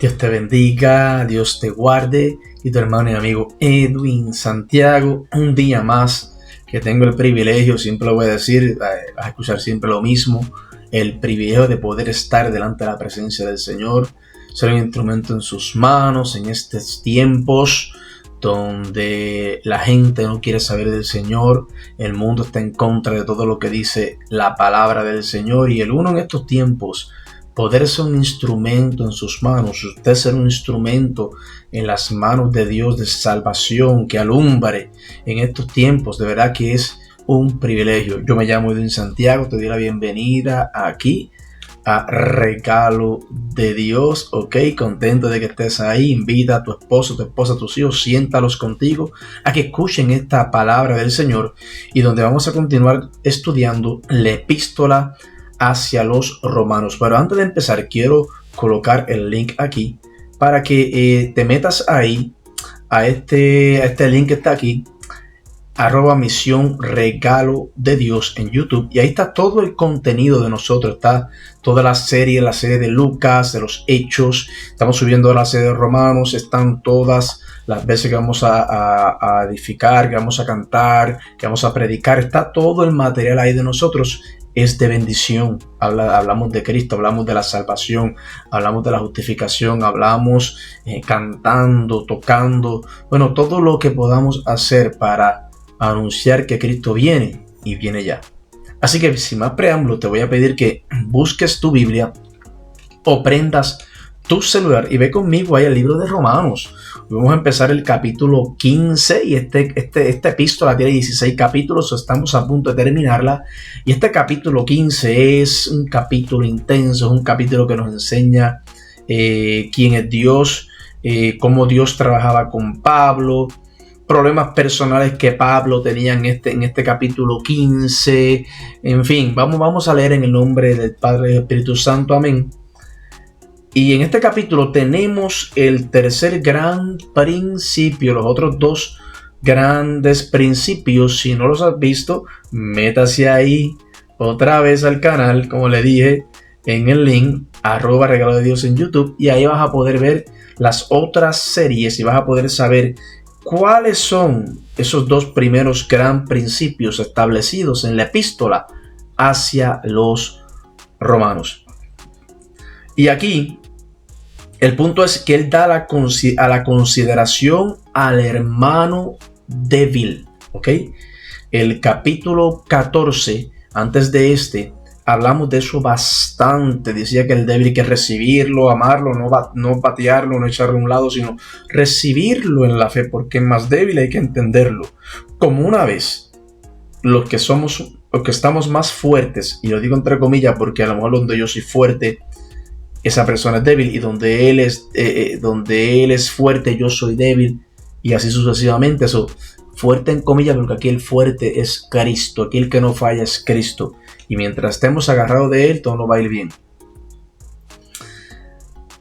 Dios te bendiga, Dios te guarde y tu hermano y amigo Edwin Santiago, un día más que tengo el privilegio, siempre lo voy a decir, vas a escuchar siempre lo mismo, el privilegio de poder estar delante de la presencia del Señor, ser un instrumento en sus manos en estos tiempos donde la gente no quiere saber del Señor, el mundo está en contra de todo lo que dice la palabra del Señor y el uno en estos tiempos poder ser un instrumento en sus manos, usted ser un instrumento en las manos de Dios de salvación que alumbre en estos tiempos, de verdad que es un privilegio. Yo me llamo Edwin Santiago, te doy la bienvenida aquí a Regalo de Dios, ok, contento de que estés ahí, invita a tu esposo, tu esposa, tus hijos, siéntalos contigo a que escuchen esta palabra del Señor y donde vamos a continuar estudiando la epístola hacia los romanos. Pero antes de empezar quiero colocar el link aquí para que te metas ahí a este link que está aquí, @misión regalo de Dios en YouTube, y ahí está todo el contenido de nosotros, está toda la serie de Lucas, de los Hechos, estamos subiendo la serie de Romanos, están todas las veces que vamos a edificar, que vamos a cantar, que vamos a predicar, está todo el material ahí de nosotros. Es de bendición, hablamos de Cristo, hablamos de la salvación, hablamos de la justificación, hablamos cantando, tocando, bueno, todo lo que podamos hacer para anunciar que Cristo viene y viene ya. Así que sin más preámbulo te voy a pedir que busques tu Biblia o prendas tu celular y ve conmigo ahí al libro de Romanos. Vamos a empezar el capítulo 15 y esta epístola tiene 16 capítulos, estamos a punto de terminarla. Y este capítulo 15 es un capítulo intenso, es un capítulo que nos enseña quién es Dios, cómo Dios trabajaba con Pablo, problemas personales que Pablo tenía en este capítulo 15. En fin, vamos a leer en el nombre del Padre y del Espíritu Santo, amén. Y en este capítulo tenemos el tercer gran principio, los otros dos grandes principios. Si no los has visto, métase ahí otra vez al canal, como le dije en el link, @regalo de Dios en YouTube, y ahí vas a poder ver las otras series y vas a poder saber cuáles son esos dos primeros gran principios establecidos en la epístola hacia los romanos. Y aquí el punto es que él da a la consideración al hermano débil, ¿ok? El capítulo 14, antes de hablamos de eso bastante. Decía que el débil hay que recibirlo, amarlo, no patearlo, no echarlo a un lado, sino recibirlo en la fe, porque es más débil, hay que entenderlo. Como una vez, los que estamos más fuertes, y lo digo entre comillas porque a lo mejor donde yo soy fuerte, esa persona es débil, y donde él es fuerte, yo soy débil, y así sucesivamente. Eso, fuerte en comillas, porque aquí el fuerte es Cristo, aquí el que no falla es Cristo, y mientras estemos agarrados de él, todo nos va a ir bien.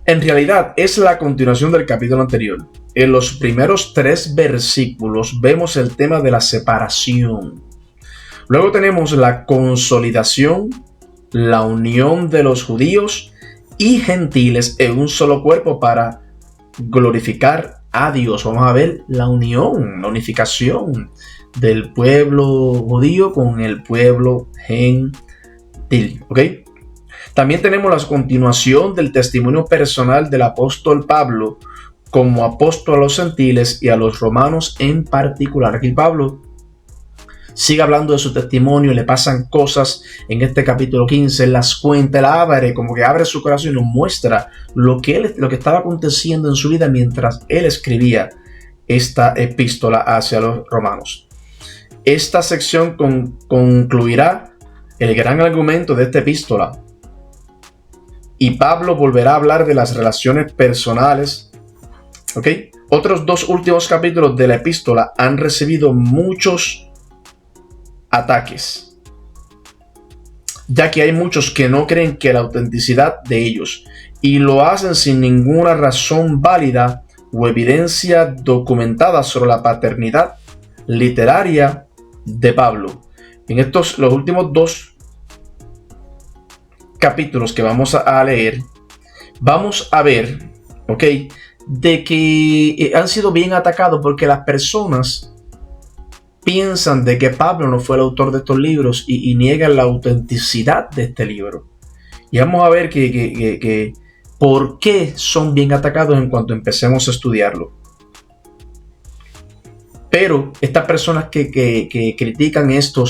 En realidad, es la continuación del capítulo anterior. En los primeros 3 versículos vemos el tema de la separación. Luego tenemos la consolidación, la unión de los judíos y gentiles en un solo cuerpo para glorificar a Dios. Vamos a ver la unión, la unificación del pueblo judío con el pueblo gentil, ¿ok? También tenemos la continuación del testimonio personal del apóstol Pablo como apóstol a los gentiles y a los romanos en particular. Aquí Pablo sigue hablando de su testimonio, le pasan cosas en este capítulo 15, él las cuenta, él abre, como que abre su corazón y nos muestra lo que estaba aconteciendo en su vida mientras él escribía esta epístola hacia los romanos. Esta sección concluirá el gran argumento de esta epístola, y Pablo volverá a hablar de las relaciones personales, ¿ok? Otros 2 últimos capítulos de la epístola han recibido muchos ataques, ya que hay muchos que no creen que la autenticidad de ellos, y lo hacen sin ninguna razón válida o evidencia documentada sobre la paternidad literaria de Pablo. En los últimos 2 capítulos que vamos a leer, vamos a ver ¿ok? De que han sido bien atacados porque las personas piensan de que Pablo no fue el autor de estos libros y niegan la autenticidad de este libro. Y vamos a ver que por qué son bien atacados en cuanto empecemos a estudiarlo. Pero estas personas que critican esta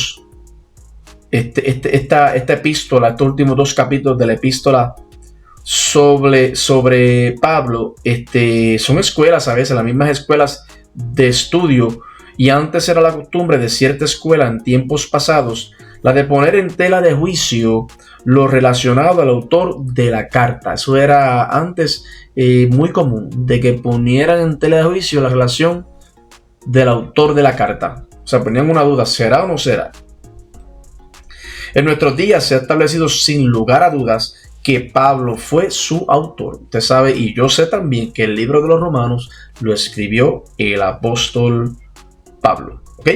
epístola, estos últimos 2 capítulos de la epístola sobre Pablo, son escuelas a veces, las mismas escuelas de estudio. Y antes era la costumbre de cierta escuela en tiempos pasados, la de poner en tela de juicio lo relacionado al autor de la carta. Eso era antes muy común, de que ponieran en tela de juicio la relación del autor de la carta. O sea, ponían una duda, ¿será o no será? En nuestros días se ha establecido sin lugar a dudas que Pablo fue su autor. Usted sabe, y yo sé también, que el libro de los Romanos lo escribió el apóstol Pablo, ¿ok?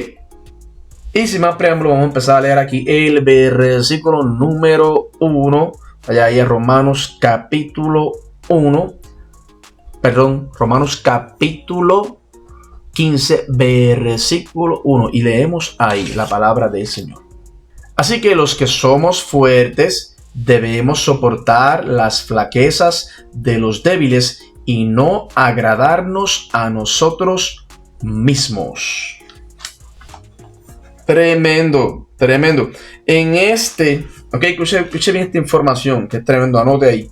Y sin más preámbulo, vamos a empezar a leer aquí el versículo número 1. Allá hay Romanos capítulo 1. Perdón, Romanos capítulo 15, versículo 1. Y leemos ahí la palabra del Señor. Así que los que somos fuertes debemos soportar las flaquezas de los débiles y no agradarnos a nosotros mismos. Tremendo. En escuche bien esta información, que es tremendo, anote ahí.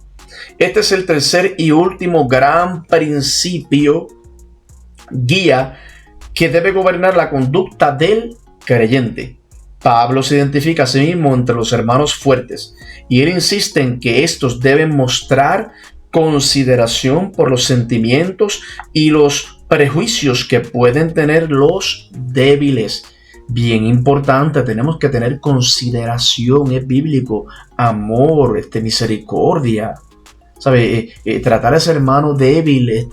Este es el tercer y último gran principio, guía, que debe gobernar la conducta del creyente. Pablo se identifica a sí mismo entre los hermanos fuertes, y él insiste en que estos deben mostrar consideración por los sentimientos y los prejuicios que pueden tener los débiles. Bien importante, tenemos que tener consideración, es bíblico, amor, misericordia, ¿sabe? Tratar a ese hermano débil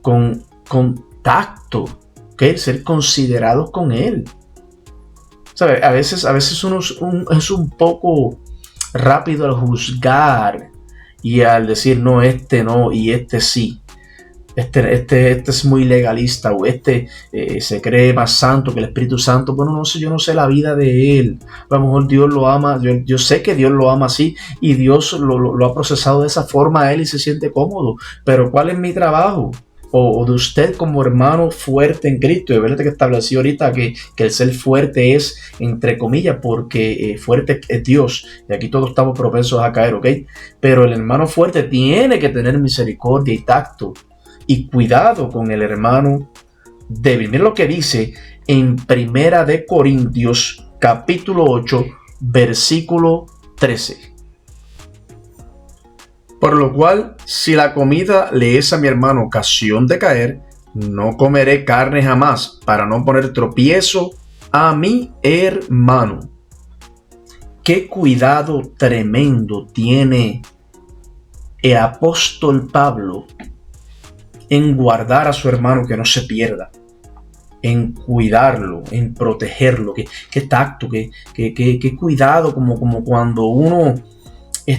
con tacto, ¿okay? Ser considerados con él. ¿Sabe? A veces uno es un poco rápido al juzgar y al decir no, no y sí. Este es muy legalista, o se cree más santo que el Espíritu Santo. Bueno, no sé, yo no sé la vida de él. A lo mejor Dios lo ama, yo sé que Dios lo ama así y Dios lo ha procesado de esa forma a él y se siente cómodo. Pero ¿cuál es mi trabajo? O de usted como hermano fuerte en Cristo. Y verdad que establecí ahorita que el ser fuerte es entre comillas porque fuerte es Dios. Y aquí todos estamos propensos a caer, ¿ok? Pero el hermano fuerte tiene que tener misericordia y tacto. Y cuidado con el hermano débil. Miren lo que dice en 1 Corintios capítulo 8, versículo 13. Por lo cual, si la comida le es a mi hermano ocasión de caer, no comeré carne jamás, para no poner tropiezo a mi hermano. Qué cuidado tremendo tiene el apóstol Pablo en guardar a su hermano, que no se pierda, en cuidarlo, en protegerlo. Qué tacto, qué cuidado, como cuando uno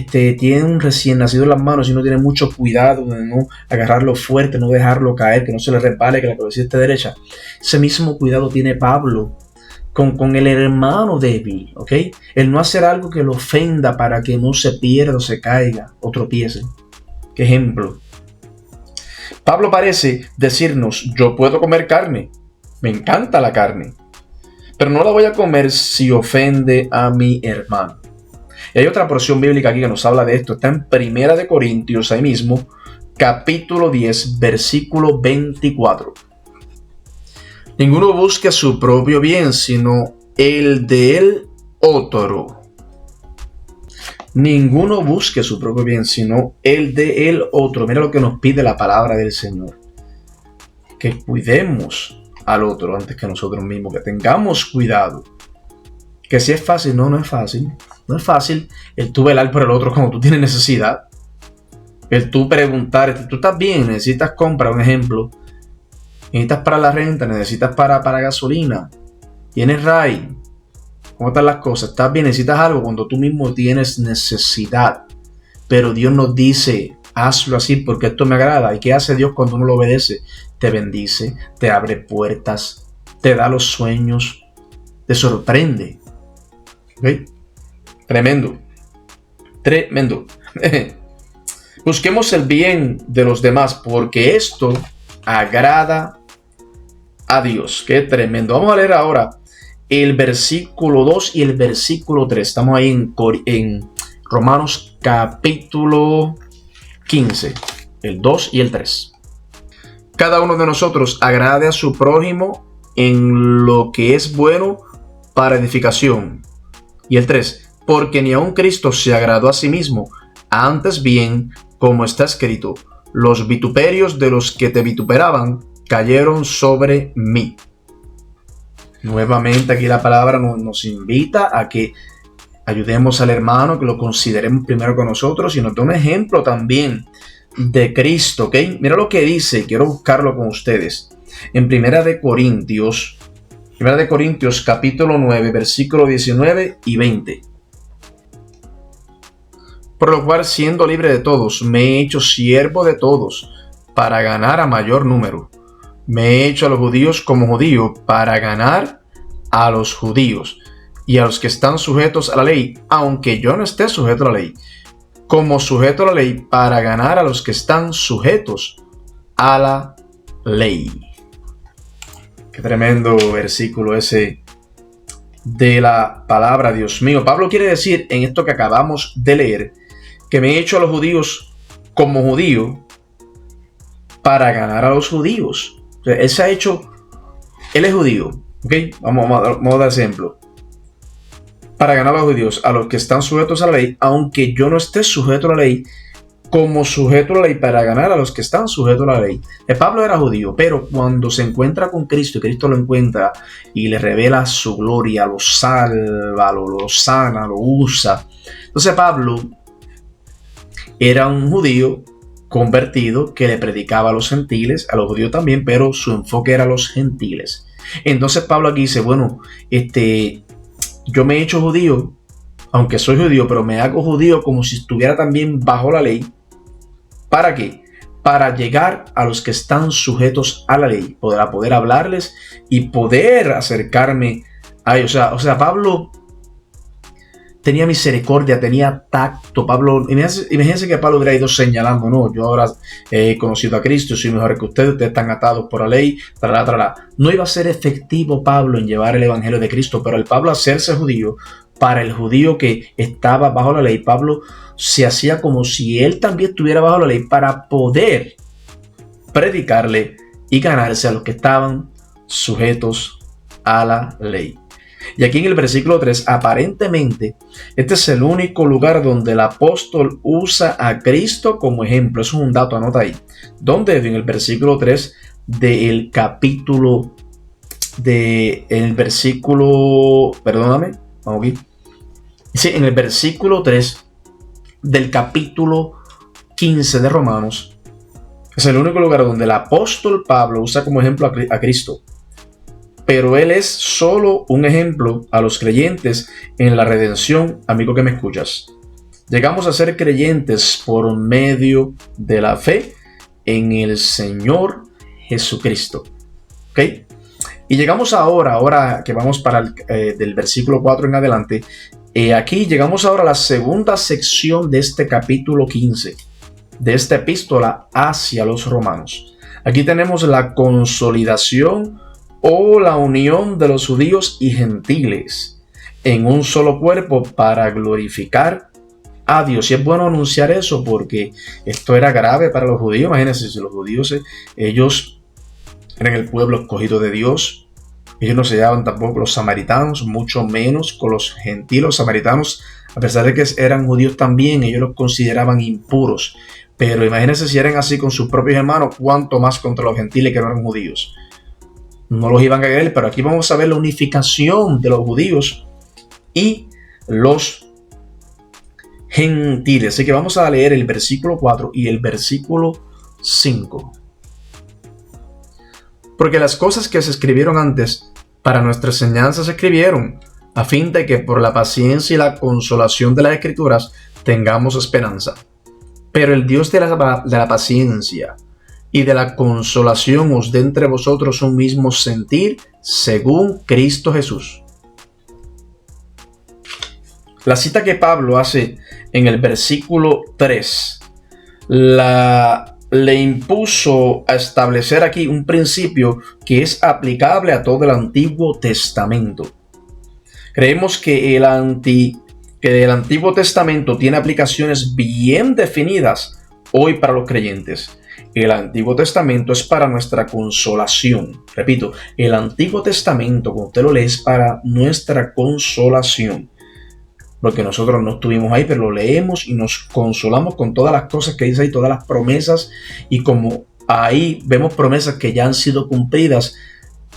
tiene un recién nacido en las manos y uno tiene mucho cuidado de no agarrarlo fuerte, no dejarlo caer, que no se le resbale, que la cabeza esté derecha. Ese mismo cuidado tiene Pablo con el hermano débil, ¿ok? El no hacer algo que lo ofenda para que no se pierda o se caiga o tropiece. ¿Qué ejemplo? Pablo parece decirnos, yo puedo comer carne, me encanta la carne, pero no la voy a comer si ofende a mi hermano. Y hay otra porción bíblica aquí que nos habla de esto, está en 1 Corintios, ahí mismo, capítulo 10, versículo 24. Ninguno busque su propio bien, sino el del otro. Ninguno busque su propio bien, sino el del otro. Mira lo que nos pide la palabra del Señor. Que cuidemos al otro antes que nosotros mismos, que tengamos cuidado. Que si es fácil, no es fácil. No es fácil el tú velar por el otro cuando tú tienes necesidad. El tú preguntar, tú estás bien, necesitas comprar, un ejemplo. Necesitas para la renta, necesitas para gasolina. Tienes RAI. ¿Cómo están las cosas? ¿Estás bien? ¿Necesitas algo? Cuando tú mismo tienes necesidad. Pero Dios nos dice hazlo así porque esto me agrada. ¿Y qué hace Dios cuando uno lo obedece? Te bendice, te abre puertas, te da los sueños, te sorprende. ¿Ok? Tremendo. Busquemos el bien de los demás porque esto agrada a Dios. Qué tremendo. Vamos a leer ahora el versículo 2 y el versículo 3. Estamos ahí en Romanos capítulo 15, el 2 y el 3. Cada uno de nosotros agrade a su prójimo en lo que es bueno para edificación. Y el 3, porque ni aun Cristo se agradó a sí mismo, antes bien, como está escrito, los vituperios de los que te vituperaban cayeron sobre mí. Nuevamente aquí la palabra nos invita a que ayudemos al hermano, que lo consideremos primero con nosotros y nos da un ejemplo también de Cristo, ¿ok? Mira lo que dice, quiero buscarlo con ustedes. En Primera de Corintios capítulo 9, versículo 19 y 20. Por lo cual, siendo libre de todos, me he hecho siervo de todos, para ganar a mayor número. Me he hecho a los judíos como judío, para ganar a los judíos, y a los que están sujetos a la ley, aunque yo no esté sujeto a la ley, como sujeto a la ley, para ganar a los que están sujetos a la ley. Qué tremendo versículo ese de la palabra, Dios mío. Pablo quiere decir en esto que acabamos de leer, que me he hecho a los judíos como judío para ganar a los judíos. O sea, él es judío, ¿ok? Vamos a dar ejemplo. Para ganar a los judíos, a los que están sujetos a la ley, aunque yo no esté sujeto a la ley, como sujeto a la ley para ganar a los que están sujetos a la ley. Pablo era judío, pero cuando se encuentra con Cristo y Cristo lo encuentra y le revela su gloria, lo salva, lo sana, lo usa. Entonces Pablo era un judío convertido que le predicaba a los gentiles, a los judíos también, pero su enfoque era a los gentiles. Entonces Pablo aquí dice, bueno, yo me he hecho judío, aunque soy judío, pero me hago judío como si estuviera también bajo la ley. ¿Para qué? Para llegar a los que están sujetos a la ley, para poder hablarles y poder acercarme a ellos. O sea, Pablo tenía misericordia, tenía tacto. Pablo, imagínense que Pablo hubiera ido señalando, no, yo ahora he conocido a Cristo, soy mejor que ustedes están atados por la ley, No iba a ser efectivo Pablo en llevar el evangelio de Cristo, pero el Pablo hacerse judío, para el judío que estaba bajo la ley, Pablo se hacía como si él también estuviera bajo la ley para poder predicarle y ganarse a los que estaban sujetos a la ley. Y aquí en el versículo 3, aparentemente, este es el único lugar donde el apóstol usa a Cristo como ejemplo. Eso es un dato, anota ahí. Donde en el versículo 3 del capítulo, perdóname, vamos aquí. Sí, en el versículo 3 del capítulo 15 de Romanos, es el único lugar donde el apóstol Pablo usa como ejemplo a Cristo. Pero él es solo un ejemplo a los creyentes en la redención, amigo que me escuchas. Llegamos a ser creyentes por medio de la fe en el Señor Jesucristo. ¿Ok? Y llegamos ahora que vamos para del versículo 4 en adelante, aquí llegamos ahora a la segunda sección de este capítulo 15, de esta epístola hacia los romanos. Aquí tenemos la consolidación o la unión de los judíos y gentiles en un solo cuerpo para glorificar a Dios. Y es bueno anunciar eso porque esto era grave para los judíos. Imagínense, si los judíos, ellos eran el pueblo escogido de Dios. Ellos no se llevaban tampoco con los samaritanos, mucho menos con los gentiles. Los samaritanos, a pesar de que eran judíos también, ellos los consideraban impuros. Pero imagínense si eran así con sus propios hermanos, cuánto más contra los gentiles que no eran judíos. No los iban a querer, pero aquí vamos a ver la unificación de los judíos y los gentiles. Así que vamos a leer el versículo 4 y el versículo 5. Porque las cosas que se escribieron antes para nuestra enseñanza se escribieron, a fin de que por la paciencia y la consolación de las Escrituras tengamos esperanza. Pero el Dios de la paciencia y de la consolación os dé entre vosotros un mismo sentir según Cristo Jesús. La cita que Pablo hace en el versículo 3 le impuso a establecer aquí un principio que es aplicable a todo el Antiguo Testamento. Creemos que el Antiguo Testamento tiene aplicaciones bien definidas hoy para los creyentes. El Antiguo Testamento es para nuestra consolación. Repito, el Antiguo Testamento, cuando usted lo lee, es para nuestra consolación. Porque nosotros no estuvimos ahí, pero lo leemos y nos consolamos con todas las cosas que dice ahí, todas las promesas. Y como ahí vemos promesas que ya han sido cumplidas,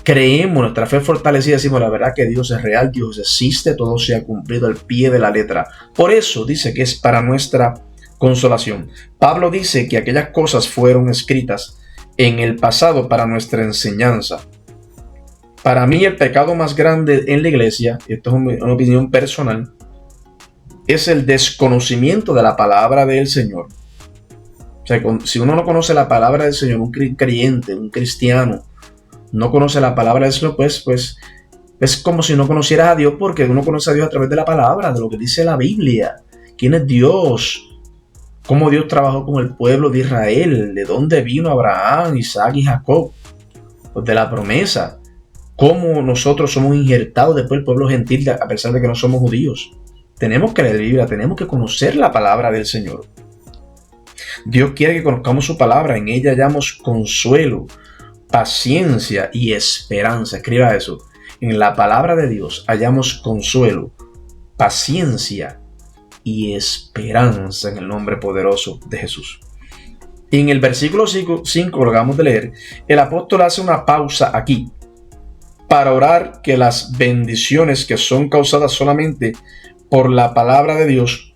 creemos, nuestra fe fortalecida, decimos la verdad que Dios es real, Dios existe, todo se ha cumplido al pie de la letra. Por eso dice que es para nuestra consolación. Pablo dice que aquellas cosas fueron escritas en el pasado para nuestra enseñanza. Para mí el pecado más grande en la iglesia, y esto es una opinión personal, es el desconocimiento de la palabra del Señor. O sea, si uno no conoce la palabra del Señor, un creyente, un cristiano, no conoce la palabra del Señor, pues es como si no conocieras a Dios, porque uno conoce a Dios a través de la palabra, de lo que dice la Biblia. ¿Quién es Dios? ¿Cómo Dios trabajó con el pueblo de Israel? ¿De dónde vino Abraham, Isaac y Jacob? Pues de la promesa. ¿Cómo nosotros somos injertados después del pueblo gentil a pesar de que no somos judíos? Tenemos que leer la Biblia, tenemos que conocer la palabra del Señor. Dios quiere que conozcamos su palabra, en ella hallamos consuelo, paciencia y esperanza. Escriba eso. En la palabra de Dios hallamos consuelo, paciencia y esperanza en el nombre poderoso de Jesús. Y en el versículo 5 lo acabamos de leer, el apóstol hace una pausa aquí para orar que las bendiciones que son causadas solamente por la palabra de Dios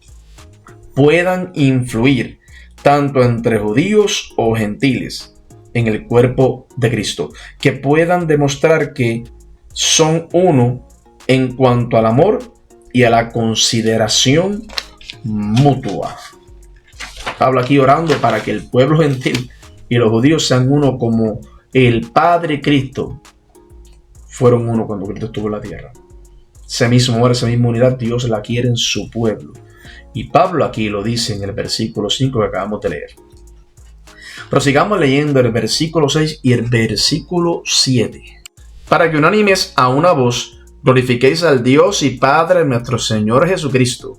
puedan influir tanto entre judíos o gentiles en el cuerpo de Cristo, que puedan demostrar que son uno en cuanto al amor y a la consideración mutua. Pablo aquí orando para que el pueblo gentil y los judíos sean uno como el Padre Cristo fueron uno cuando Cristo estuvo en la tierra. Ese mismo amor, esa misma unidad, Dios la quiere en su pueblo. Y Pablo aquí lo dice en el versículo 5 que acabamos de leer. Prosigamos leyendo el versículo 6 y el versículo 7. Para que unánimes a una voz glorifiquéis al Dios y Padre de nuestro Señor Jesucristo.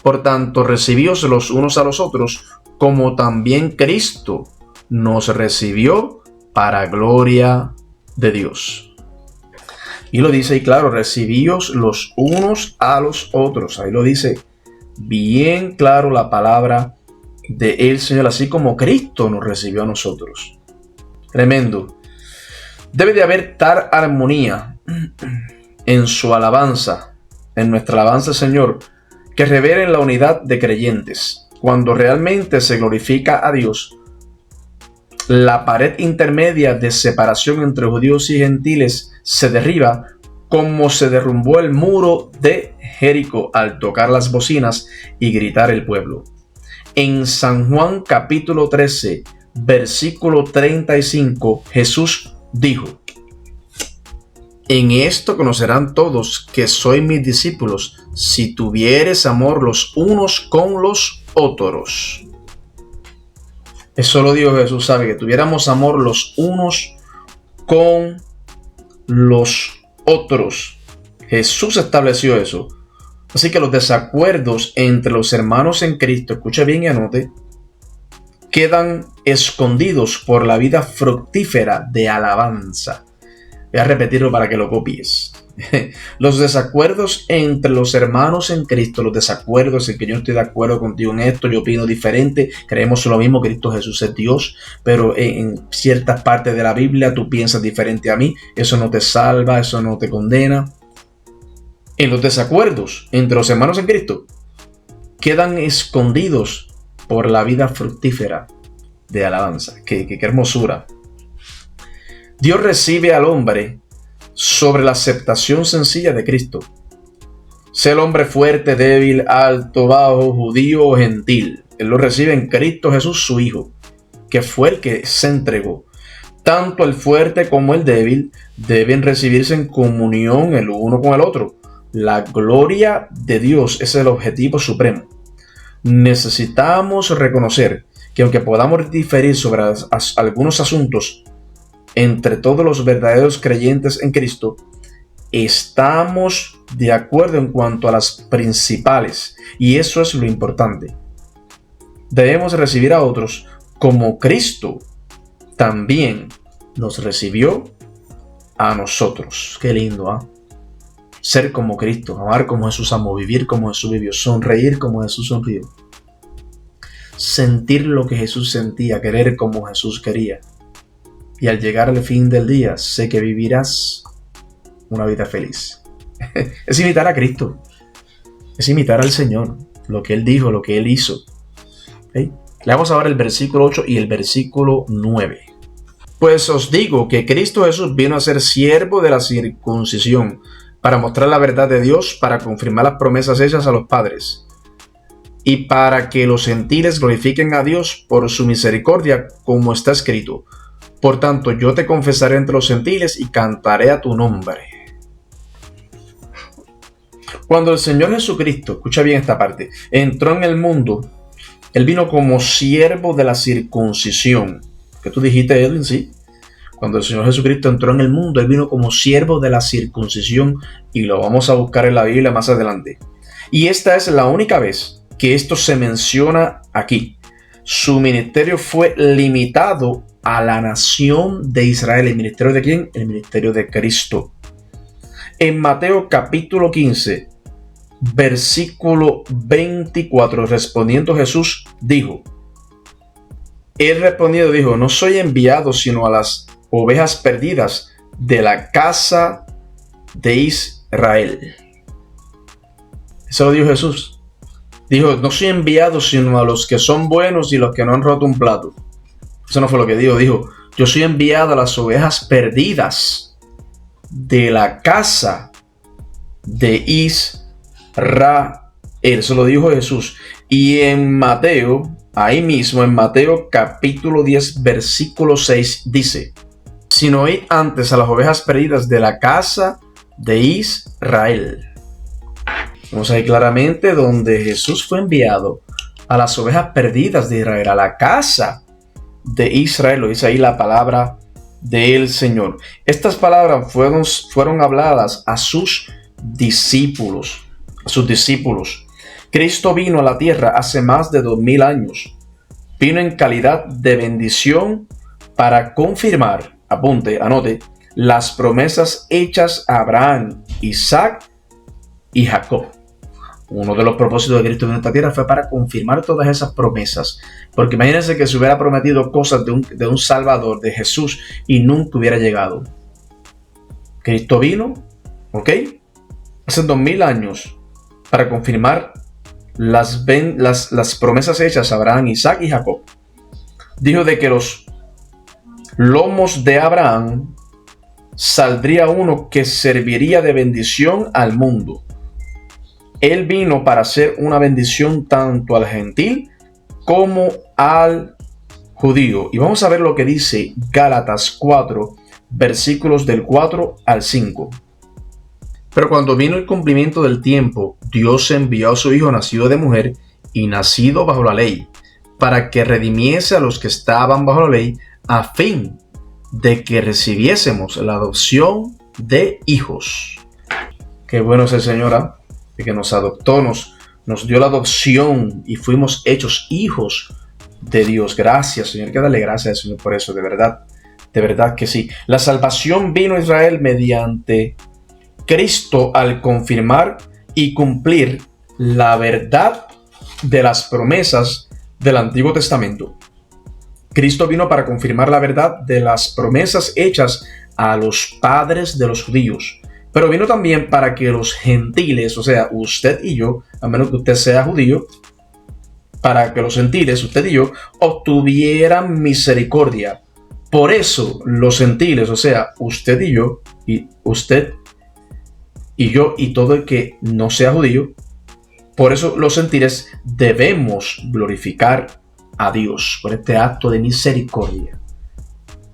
Por tanto, recibíos los unos a los otros, como también Cristo nos recibió para gloria de Dios. Y lo dice, y claro, recibíos los unos a los otros. Ahí lo dice bien claro la palabra del Señor, así como Cristo nos recibió a nosotros. Tremendo. Debe de haber tal armonía en su alabanza, en nuestra alabanza, Señor, que revelen la unidad de creyentes. Cuando realmente se glorifica a Dios, la pared intermedia de separación entre judíos y gentiles se derriba, como se derrumbó el muro de Jericó al tocar las bocinas y gritar el pueblo. En San Juan capítulo 13, versículo 35, Jesús dijo: en esto conocerán todos que sois mis discípulos, si tuviereis amor los unos con los otros. Eso lo dijo Jesús, sabe, que tuviéramos amor los unos con los otros. Jesús estableció eso. Así que los desacuerdos entre los hermanos en Cristo, escucha bien y anote, quedan escondidos por la vida fructífera de alabanza. Voy a repetirlo para que lo copies. Los desacuerdos entre los hermanos en Cristo, los desacuerdos en que yo no estoy de acuerdo contigo en esto, yo opino diferente, creemos lo mismo, Cristo Jesús es Dios, pero en ciertas partes de la Biblia tú piensas diferente a mí, eso no te salva, eso no te condena. En los desacuerdos entre los hermanos en Cristo quedan escondidos por la vida fructífera de alabanza. Qué hermosura. Dios recibe al hombre sobre la aceptación sencilla de Cristo. Sea el hombre fuerte, débil, alto, bajo, judío o gentil. Él lo recibe en Cristo Jesús, su Hijo, que fue el que se entregó. Tanto el fuerte como el débil deben recibirse en comunión el uno con el otro. La gloria de Dios es el objetivo supremo. Necesitamos reconocer que aunque podamos diferir sobre algunos asuntos entre todos los verdaderos creyentes en Cristo, estamos de acuerdo en cuanto a las principales, y eso es lo importante. Debemos recibir a otros como Cristo también nos recibió a nosotros. Qué lindo, ¿ah? Ser como Cristo, amar como Jesús amó, vivir como Jesús vivió, sonreír como Jesús sonrió, sentir lo que Jesús sentía, querer como Jesús quería. Y al llegar al fin del día, sé que vivirás una vida feliz. Es imitar a Cristo, es imitar al Señor, lo que Él dijo, lo que Él hizo. ¿Okay? Leamos ahora el versículo 8 y el versículo 9. Pues os digo que Cristo Jesús vino a ser siervo de la circuncisión, para mostrar la verdad de Dios, para confirmar las promesas hechas a los padres, y para que los gentiles glorifiquen a Dios por su misericordia, como está escrito: por tanto, yo te confesaré entre los gentiles y cantaré a tu nombre. Cuando el Señor Jesucristo, escucha bien esta parte, entró en el mundo, Él vino como siervo de la circuncisión. ¿Qué tú dijiste, Edwin? Sí. Cuando el Señor Jesucristo entró en el mundo, Él vino como siervo de la circuncisión, y lo vamos a buscar en la Biblia más adelante. Y esta es la única vez que esto se menciona aquí. Su ministerio fue limitado a la nación de Israel. ¿El ministerio de quién? El ministerio de Cristo. En Mateo capítulo 15, versículo 24, respondiendo Jesús, dijo: Él respondiendo dijo: no soy enviado sino a las ovejas perdidas de la casa de Israel. Eso lo dijo Jesús. Dijo: no soy enviado sino a los que son buenos y los que no han roto un plato. Eso no fue lo que dijo. Dijo: yo soy enviado a las ovejas perdidas de la casa de Israel. Eso lo dijo Jesús. Y en Mateo, ahí mismo en Mateo capítulo 10 versículo 6 dice: sino id antes a las ovejas perdidas de la casa de Israel. Vemos ahí claramente donde Jesús fue enviado a las ovejas perdidas de Israel, a la casa de Israel. Lo dice ahí la palabra del Señor. Estas palabras fueron habladas a sus discípulos. Cristo vino a la tierra hace más de 2000 años. Vino en calidad de bendición para confirmar, anote, las promesas hechas a Abraham, Isaac y Jacob. Uno de los propósitos de Cristo en esta tierra fue para confirmar todas esas promesas. Porque imagínense que se hubiera prometido cosas de un Salvador, de Jesús, y nunca hubiera llegado. Cristo vino, ¿ok? Hace 2000 años para confirmar las promesas hechas a Abraham, Isaac y Jacob. Dijo de que los lomos de Abraham saldría uno que serviría de bendición al mundo. Él vino para ser una bendición tanto al gentil como al judío. Y vamos a ver lo que dice Gálatas 4, versículos del 4 al 5. Pero cuando vino el cumplimiento del tiempo, Dios envió a su Hijo nacido de mujer y nacido bajo la ley, para que redimiese a los que estaban bajo la ley, a fin de que recibiésemos la adopción de hijos. Qué bueno es el Señor, ¿eh? De que nos adoptó, nos dio la adopción y fuimos hechos hijos de Dios. Gracias, Señor. Hay que darle gracias al Señor por eso, de verdad que sí. La salvación vino a Israel mediante Cristo al confirmar y cumplir la verdad de las promesas del Antiguo Testamento. Cristo vino para confirmar la verdad de las promesas hechas a los padres de los judíos. Pero vino también para que los gentiles, o sea, usted y yo, a menos que usted sea judío, para que los gentiles, usted y yo, obtuvieran misericordia. Por eso los gentiles, o sea, usted y yo, y usted y yo y todo el que no sea judío, Por eso los gentiles debemos glorificar a Dios por este acto de misericordia.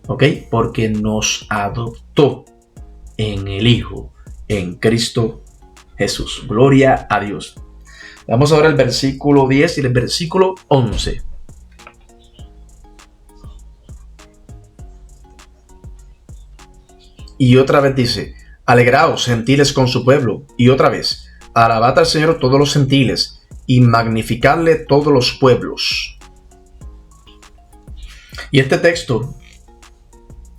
¿Ok? Porque nos adoptó en el Hijo, en Cristo Jesús. Gloria a Dios. Vamos ahora al versículo 10 y el versículo 11. Y otra vez dice: alegraos, gentiles, con su pueblo. Y otra vez: alabad al Señor todos los gentiles, y magnificadle todos los pueblos. Y este texto,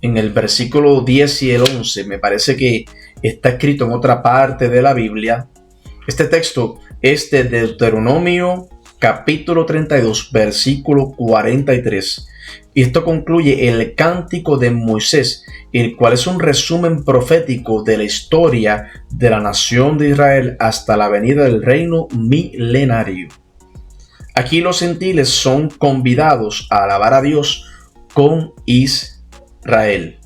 en el versículo 10 y el 11, me parece que está escrito en otra parte de la Biblia. Este texto es de Deuteronomio capítulo 32, versículo 43. Y esto concluye el cántico de Moisés, el cual es un resumen profético de la historia de la nación de Israel hasta la venida del reino milenario. Aquí los gentiles son convidados a alabar a Dios con Israel.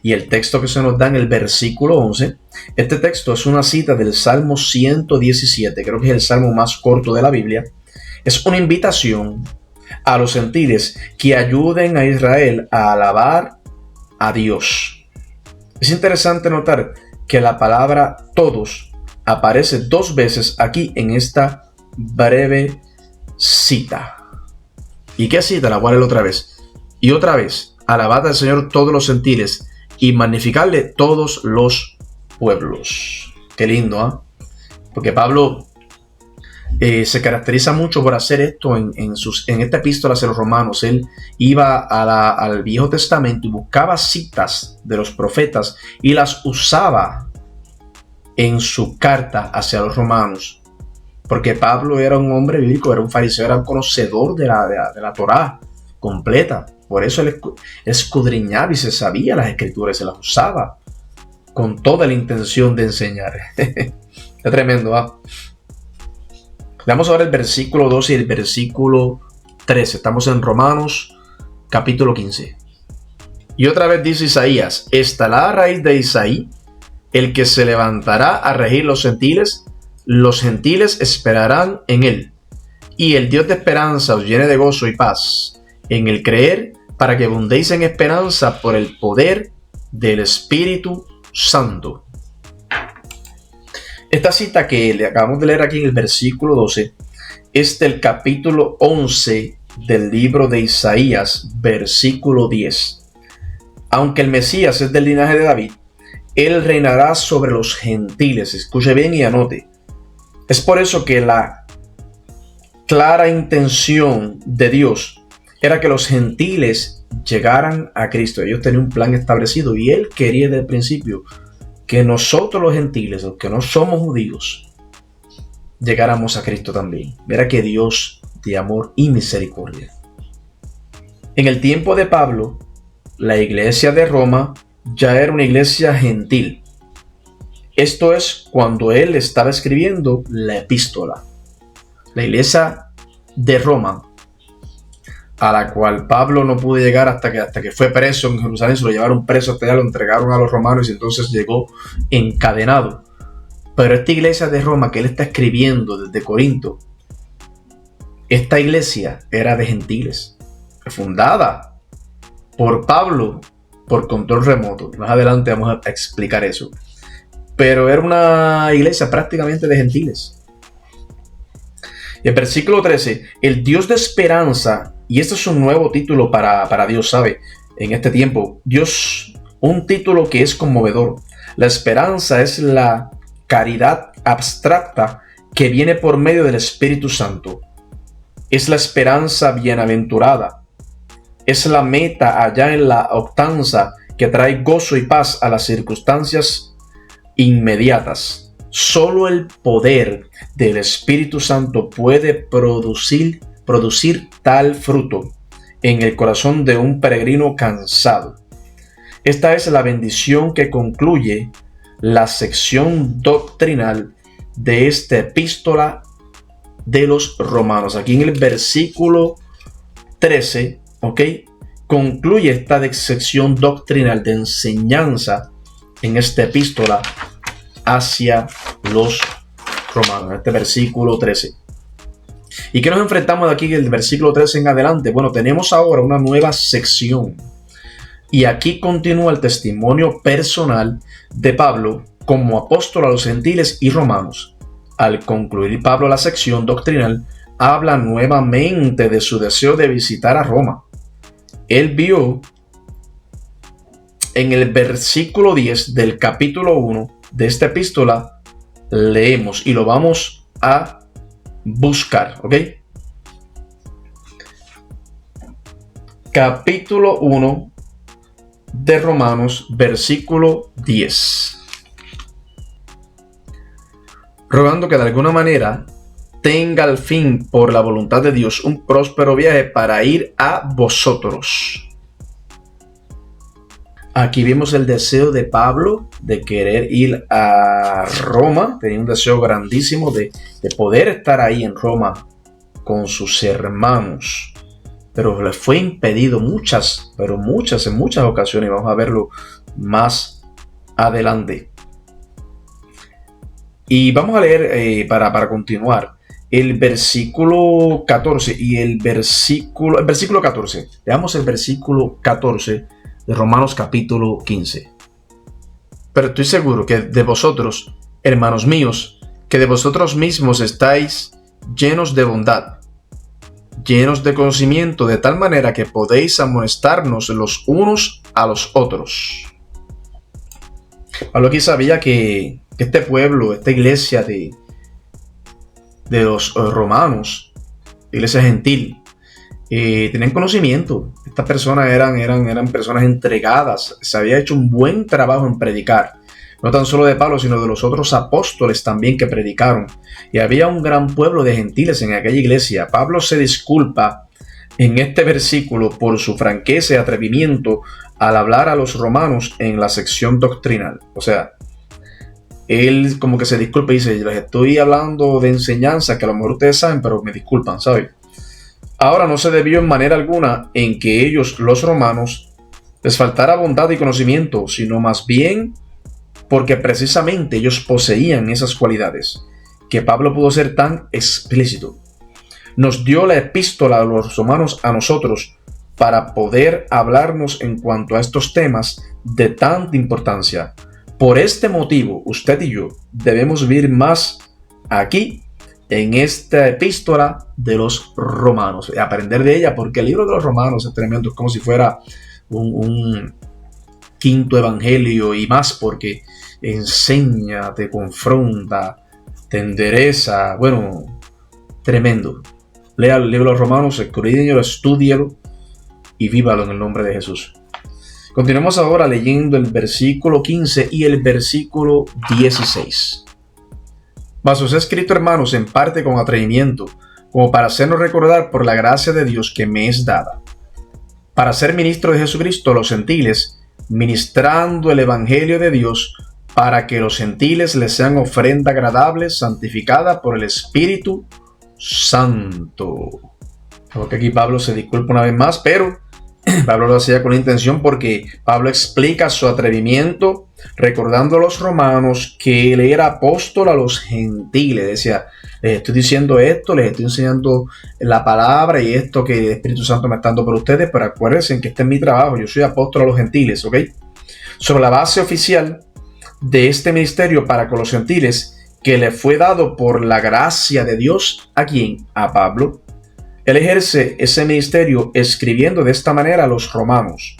Y el texto que se nos da en el versículo 11, este texto es una cita del Salmo 117, creo que es el salmo más corto de la Biblia. Es una invitación a los gentiles que ayuden a Israel a alabar a Dios. Es interesante notar que la palabra todos aparece 2 veces aquí en esta breve cita. ¿Y qué cita? La voy a leer otra vez. Y otra vez: alabad al Señor todos los gentiles y magnificadle todos los pueblos. Qué lindo, ¿eh? Porque Pablo se caracteriza mucho por hacer esto en esta epístola a los romanos. Él iba al Viejo Testamento y buscaba citas de los profetas y las usaba en su carta hacia los romanos. Porque Pablo era un hombre bíblico, era un fariseo, era un conocedor de la Torá completa. Por eso él escudriñaba y se sabía las escrituras, se las usaba con toda la intención de enseñar. Es tremendo, ¿ah? Veamos ahora el versículo 12 y el versículo 13. Estamos en Romanos capítulo 15. Y otra vez dice Isaías: estará a raíz de Isaí el que se levantará a regir los gentiles esperarán en él. Y el Dios de esperanza os llene de gozo y paz en el creer, para que abundéis en esperanza por el poder del Espíritu Santo. Esta cita que le acabamos de leer aquí en el versículo 12 es del capítulo 11 del libro de Isaías, versículo 10. Aunque el Mesías es del linaje de David, él reinará sobre los gentiles. Escuche bien y anote. Es por eso que la clara intención de Dios era que los gentiles llegaran a Cristo. Ellos tenían un plan establecido y él quería desde el principio que nosotros los gentiles, los que no somos judíos, llegáramos a Cristo también. Mira que Dios de amor y misericordia. En el tiempo de Pablo, la iglesia de Roma ya era una iglesia gentil. Esto es cuando él estaba escribiendo la epístola. La iglesia de Roma, a la cual Pablo no pudo llegar hasta que fue preso en Jerusalén. Se lo llevaron preso hasta allá, lo entregaron a los romanos y entonces llegó encadenado. Pero esta iglesia de Roma que él está escribiendo desde Corinto, esta iglesia era de gentiles, fundada por Pablo por control remoto. Más adelante vamos a explicar eso. Pero era una iglesia prácticamente de gentiles. Y el versículo 13, el Dios de esperanza, y este es un nuevo título para Dios, ¿sabe? En este tiempo, Dios, un título que es conmovedor. La esperanza es la caridad abstracta que viene por medio del Espíritu Santo. Es la esperanza bienaventurada. Es la meta allá en la octanza que trae gozo y paz a las circunstancias inmediatas. Solo el poder del Espíritu Santo puede producir tal fruto en el corazón de un peregrino cansado. Esta es la bendición que concluye la sección doctrinal de esta epístola de los romanos. Aquí en el versículo 13, ¿ok? Concluye esta sección doctrinal de enseñanza en esta epístola hacia los Romanos, en este versículo 13. ¿Y qué nos enfrentamos de aquí del versículo 13 en adelante? Bueno, tenemos ahora una nueva sección. Y aquí continúa el testimonio personal de Pablo como apóstol a los gentiles y romanos. Al concluir Pablo la sección doctrinal, habla nuevamente de su deseo de visitar a Roma. Él vio en el versículo 10 del capítulo 1 de esta epístola, leemos y lo vamos a buscar, ¿ok? Capítulo 1 de Romanos, versículo 10. Rogando que de alguna manera tenga al fin, por la voluntad de Dios, un próspero viaje para ir a vosotros. Aquí vimos el deseo de Pablo de querer ir a Roma. Tenía un deseo grandísimo de poder estar ahí en Roma con sus hermanos. Pero le fue impedido en muchas ocasiones. Vamos a verlo más adelante. Y vamos a leer para continuar el versículo 14 y el versículo 14. Veamos el versículo 14 de Romanos capítulo 15. Pero estoy seguro que de vosotros, hermanos míos, que de vosotros mismos estáis llenos de bondad, llenos de conocimiento, de tal manera que podéis amonestarnos los unos a los otros. Pablo aquí sabía que este pueblo, esta iglesia de los romanos, iglesia gentil, tenían conocimiento. Estas personas eran personas entregadas. Se había hecho un buen trabajo en predicar. No tan solo de Pablo, sino de los otros apóstoles también que predicaron. Y había un gran pueblo de gentiles en aquella iglesia. Pablo se disculpa en este versículo por su franqueza y atrevimiento al hablar a los romanos en la sección doctrinal. O sea, él como que se disculpa y dice, les estoy hablando de enseñanza que a lo mejor ustedes saben, pero me disculpan, ¿saben? Ahora no se debió en manera alguna en que ellos, los romanos, les faltara bondad y conocimiento, sino más bien porque precisamente ellos poseían esas cualidades, que Pablo pudo ser tan explícito. Nos dio la epístola a los romanos a nosotros para poder hablarnos en cuanto a estos temas de tanta importancia. Por este motivo, usted y yo debemos vivir más aquí en esta epístola de los romanos, aprender de ella, porque el libro de los romanos es tremendo, es como si fuera un quinto evangelio y más, porque enseña, te confronta, te endereza, bueno, tremendo. Lea el libro de los romanos, escudriñelo, estúdialo y vívalo en el nombre de Jesús. Continuamos ahora leyendo el versículo 15 y el versículo 16. Mas os he escrito, hermanos, en parte con atrevimiento, como para hacernos recordar por la gracia de Dios que me es dada, para ser ministro de Jesucristo a los gentiles, ministrando el evangelio de Dios, para que los gentiles les sean ofrenda agradable, santificada por el Espíritu Santo. Porque aquí Pablo se disculpa una vez más, pero Pablo lo hacía con intención porque Pablo explica su atrevimiento recordando a los romanos que él era apóstol a los gentiles. Decía, les estoy diciendo esto, les estoy enseñando la palabra y esto que el Espíritu Santo me está dando por ustedes, pero acuérdense que este es mi trabajo, yo soy apóstol a los gentiles, ¿ok? Sobre la base oficial de este ministerio para con los gentiles que le fue dado por la gracia de Dios, ¿a quién? A Pablo. Él ejerce ese ministerio escribiendo de esta manera a los romanos.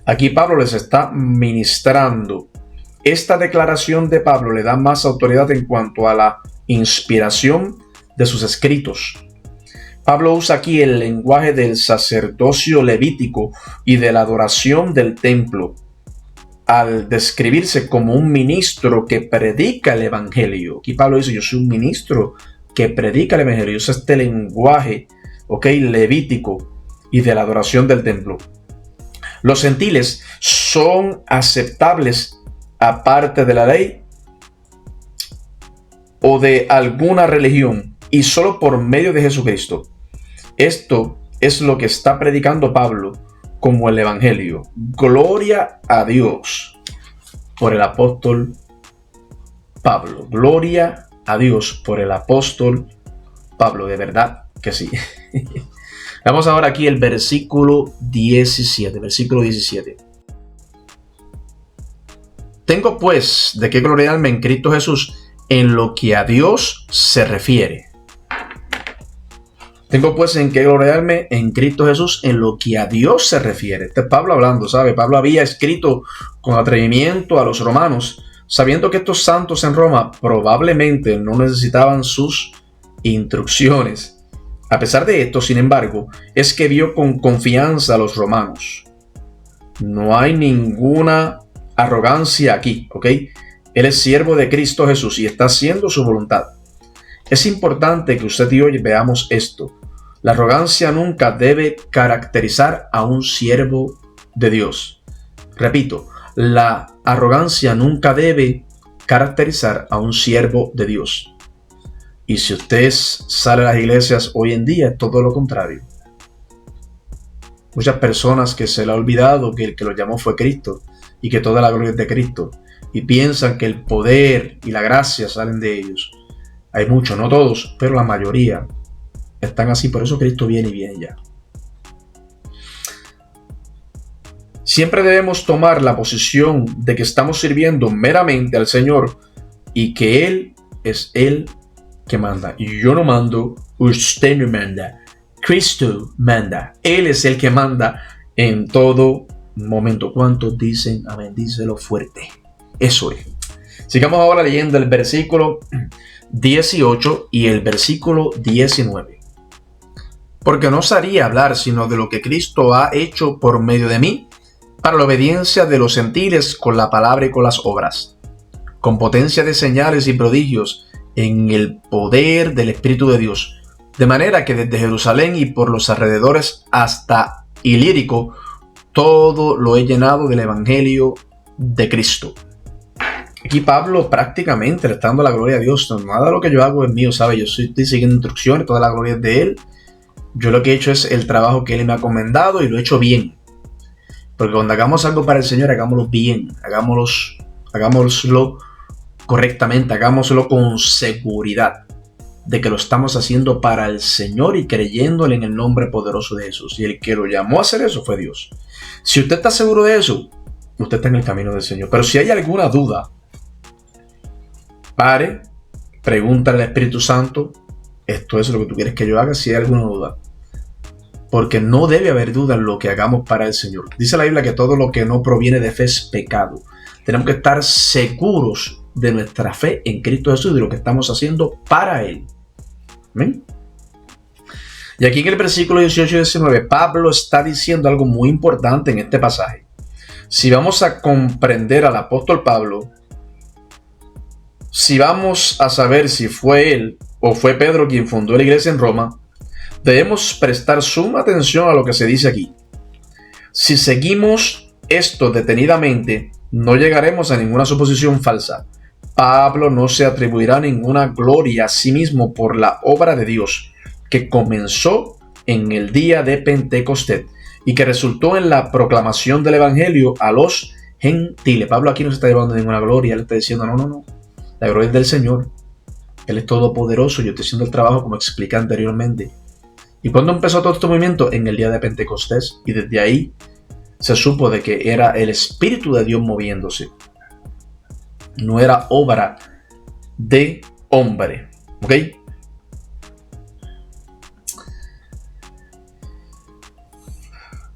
Aquí Pablo les está ministrando. Esta declaración de Pablo le da más autoridad en cuanto a la inspiración de sus escritos. Pablo usa aquí el lenguaje del sacerdocio levítico y de la adoración del templo, al describirse como un ministro que predica el evangelio. Aquí Pablo dice, yo soy un ministro que predica el evangelio. Usa este lenguaje levítico y de la adoración del templo. Los gentiles son aceptables aparte de la ley o de alguna religión y solo por medio de Jesucristo. Esto es lo que está predicando Pablo como el evangelio. Gloria a Dios por el apóstol Pablo. Gloria a Dios por el apóstol Pablo, de verdad que sí. Vamos ahora aquí el versículo 17. Tengo pues de qué gloriarme en Cristo Jesús en lo que a Dios se refiere. Tengo pues en qué gloriarme en Cristo Jesús en lo que a Dios se refiere. Este es Pablo hablando, ¿sabe? Pablo había escrito con atrevimiento a los romanos, sabiendo que estos santos en Roma probablemente no necesitaban sus instrucciones. A pesar de esto, sin embargo, es que vio con confianza a los romanos. No hay ninguna arrogancia aquí, ¿ok? Él es siervo de Cristo Jesús y está haciendo su voluntad. Es importante que usted y yo veamos esto. La arrogancia nunca debe caracterizar a un siervo de Dios. Repito, la arrogancia nunca debe caracterizar a un siervo de Dios. Y si usted sale a las iglesias hoy en día, es todo lo contrario. Muchas personas que se le ha olvidado que el que los llamó fue Cristo y que toda la gloria es de Cristo. Y piensan que el poder y la gracia salen de ellos. Hay muchos, no todos, pero la mayoría están así. Por eso Cristo viene y viene ya. Siempre debemos tomar la posición de que estamos sirviendo meramente al Señor y que Él es el que manda. Y yo no mando, usted no manda. Cristo manda. Él es el que manda en todo momento. ¿Cuántos dicen amén? Díselo fuerte. Eso es. Sigamos ahora leyendo el versículo 18 y el versículo 19. Porque no osaría hablar sino de lo que Cristo ha hecho por medio de mí, para la obediencia de los gentiles con la palabra y con las obras, con potencia de señales y prodigios en el poder del Espíritu de Dios, de manera que desde Jerusalén y por los alrededores hasta Ilírico, todo lo he llenado del Evangelio de Cristo. Aquí Pablo prácticamente le está dando la gloria a Dios. No, nada de lo que yo hago es mío, ¿sabe? Yo estoy siguiendo instrucciones, toda la gloria es de Él. Yo lo que he hecho es el trabajo que Él me ha encomendado y lo he hecho bien. Porque cuando hagamos algo para el Señor, hagámoslo bien, hagámoslo correctamente, hagámoslo con seguridad de que lo estamos haciendo para el Señor y creyéndole en el nombre poderoso de Jesús. Y el que lo llamó a hacer eso fue Dios. Si usted está seguro de eso, usted está en el camino del Señor. Pero si hay alguna duda, pare, pregúntale al Espíritu Santo, esto es lo que tú quieres que yo haga, si hay alguna duda. Porque no debe haber duda en lo que hagamos para el Señor. Dice la Biblia que todo lo que no proviene de fe es pecado. Tenemos que estar seguros de nuestra fe en Cristo Jesús y de lo que estamos haciendo para Él. ¿Amén? Y aquí en el versículo 18 y 19, Pablo está diciendo algo muy importante en este pasaje. Si vamos a comprender al apóstol Pablo, si vamos a saber si fue él o fue Pedro quien fundó la iglesia en Roma, debemos prestar suma atención a lo que se dice aquí. Si seguimos esto detenidamente, no llegaremos a ninguna suposición falsa. Pablo no se atribuirá ninguna gloria a sí mismo por la obra de Dios que comenzó en el día de Pentecostés y que resultó en la proclamación del Evangelio a los gentiles. Pablo aquí no se está llevando ninguna gloria, él está diciendo no. La gloria es del Señor. Él es todopoderoso, yo estoy haciendo el trabajo como expliqué anteriormente. ¿Y cuándo empezó todo este movimiento? En el día de Pentecostés. Y desde ahí se supo de que era el Espíritu de Dios moviéndose. No era obra de hombre. ¿Ok?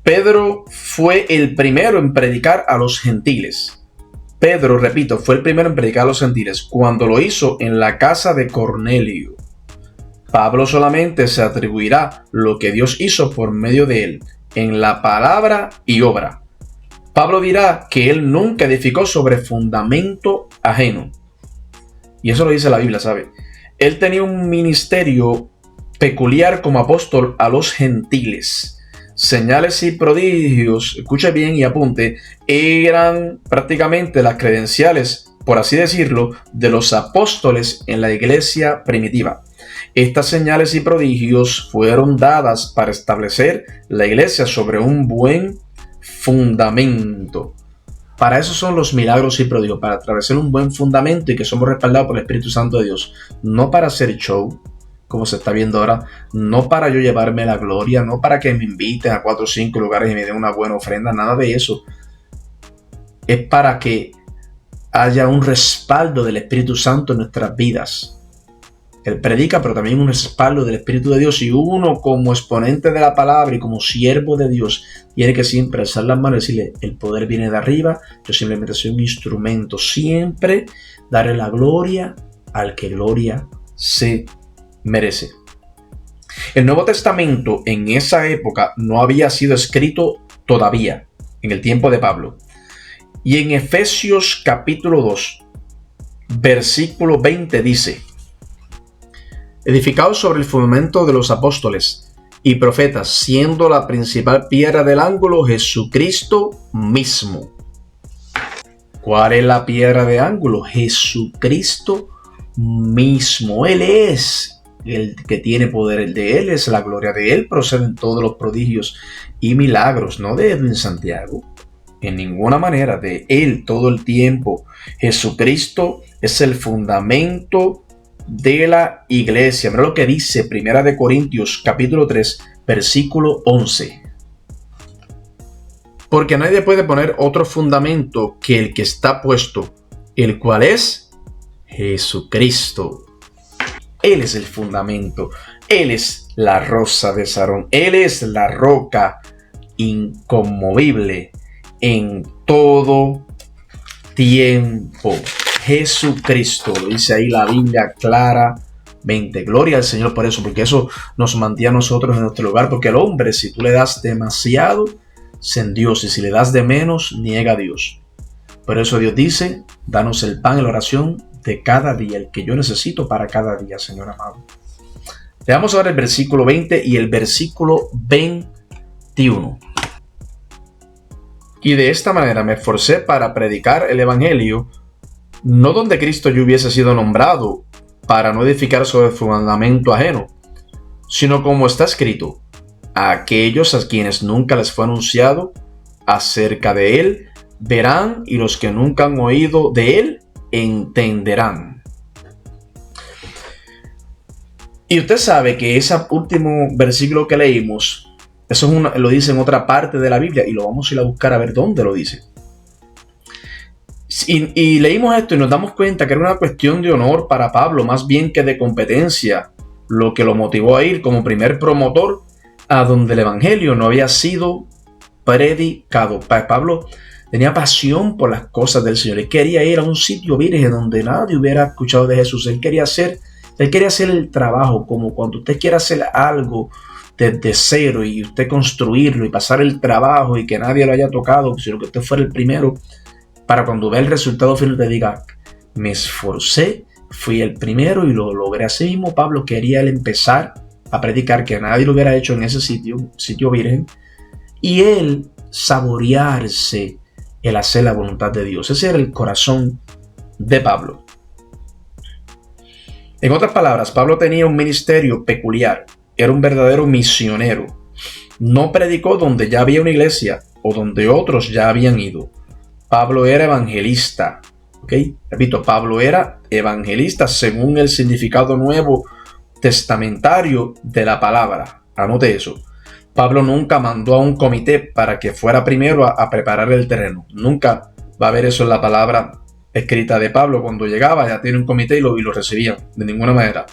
Pedro fue el primero en predicar a los gentiles. Pedro, repito, fue el primero en predicar a los gentiles cuando lo hizo en la casa de Cornelio. Pablo solamente se atribuirá lo que Dios hizo por medio de él, en la palabra y obra. Pablo dirá que él nunca edificó sobre fundamento ajeno. Y eso lo dice la Biblia, ¿sabe? Él tenía un ministerio peculiar como apóstol a los gentiles. Señales y prodigios, escuche bien y apunte, eran prácticamente las credenciales, por así decirlo, de los apóstoles en la iglesia primitiva. Estas señales y prodigios fueron dadas para establecer la iglesia sobre un buen fundamento. Para eso son los milagros y prodigios, para atravesar un buen fundamento y que somos respaldados por el Espíritu Santo de Dios. No para hacer show, como se está viendo ahora, no para yo llevarme la gloria, no para que me inviten a 4 o 5 lugares y me den una buena ofrenda, nada de eso. Es para que haya un respaldo del Espíritu Santo en nuestras vidas. Él predica, pero también un respaldo del Espíritu de Dios. Y uno, como exponente de la palabra y como siervo de Dios, tiene que siempre alzar las manos y decirle: el poder viene de arriba, yo simplemente soy un instrumento. Siempre darle la gloria al que gloria se merece. El Nuevo Testamento en esa época no había sido escrito todavía, en el tiempo de Pablo. Y en Efesios capítulo 2, versículo 20 dice: edificados sobre el fundamento de los apóstoles y profetas, siendo la principal piedra del ángulo Jesucristo mismo. ¿Cuál es la piedra de ángulo? Jesucristo mismo. Él es el que tiene poder, el de Él es la gloria, de Él proceden todos los prodigios y milagros, no de Edwin Santiago, en ninguna manera, de Él todo el tiempo. Jesucristo es el fundamento de la iglesia. Mira lo que dice 1 Corintios capítulo 3 versículo 11. Porque nadie puede poner otro fundamento que el que está puesto, el cual es Jesucristo. Él es el fundamento, Él es la rosa de Sarón, Él es la roca inconmovible en todo tiempo. Jesucristo, lo dice ahí la Biblia claramente. Gloria al Señor por eso, porque eso nos mantiene a nosotros en nuestro lugar. Porque al hombre, si tú le das demasiado, se endiosa, y si le das de menos, niega a Dios. Por eso Dios dice: danos el pan en la oración de cada día, el que yo necesito para cada día, Señor amado. Veamos ahora el versículo 20 y el versículo 21. Y de esta manera me esforcé para predicar el evangelio, no donde Cristo yo hubiese sido nombrado, para no edificar sobre fundamento ajeno, sino como está escrito: a aquellos a quienes nunca les fue anunciado acerca de Él, verán, y los que nunca han oído de Él, entenderán. Y usted sabe que ese último versículo que leímos, eso lo dice en otra parte de la Biblia, y lo vamos a ir a buscar a ver dónde lo dice. Y leímos esto y nos damos cuenta que era una cuestión de honor para Pablo, más bien que de competencia, lo que lo motivó a ir como primer promotor a donde el evangelio no había sido predicado. Pablo tenía pasión por las cosas del Señor. Él quería ir a un sitio virgen donde nadie hubiera escuchado de Jesús. Él quería hacer el trabajo, como cuando usted quiere hacer algo desde cero y usted construirlo y pasar el trabajo y que nadie lo haya tocado, sino que usted fuera el primero, para cuando vea el resultado final te diga: me esforcé, fui el primero y lo logré. Así mismo Pablo quería él empezar a predicar, que nadie lo hubiera hecho en ese sitio virgen, y él saborearse el hacer la voluntad de Dios. Ese era el corazón de Pablo. En otras palabras, Pablo tenía un ministerio peculiar, era un verdadero misionero. No predicó donde ya había una iglesia o donde otros ya habían ido. Pablo era evangelista, ¿ok? Repito, Pablo era evangelista según el significado nuevo testamentario de la palabra. Anote eso. Pablo nunca mandó a un comité para que fuera primero a preparar el terreno. Nunca va a haber eso en la palabra escrita de Pablo. Cuando llegaba ya tiene un comité y lo recibían, de ninguna manera.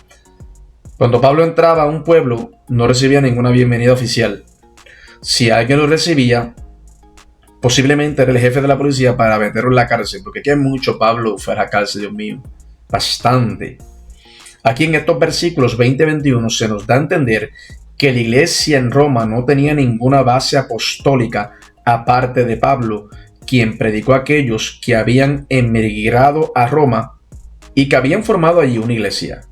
Cuando Pablo entraba a un pueblo, no recibía ninguna bienvenida oficial. Si alguien lo recibía, posiblemente era el jefe de la policía para meterlo en la cárcel, porque aquí hay mucho Pablo fue a la cárcel, Dios mío, bastante. Aquí en estos versículos 20 y 21 se nos da a entender que la iglesia en Roma no tenía ninguna base apostólica aparte de Pablo, quien predicó a aquellos que habían emigrado a Roma y que habían formado allí una iglesia.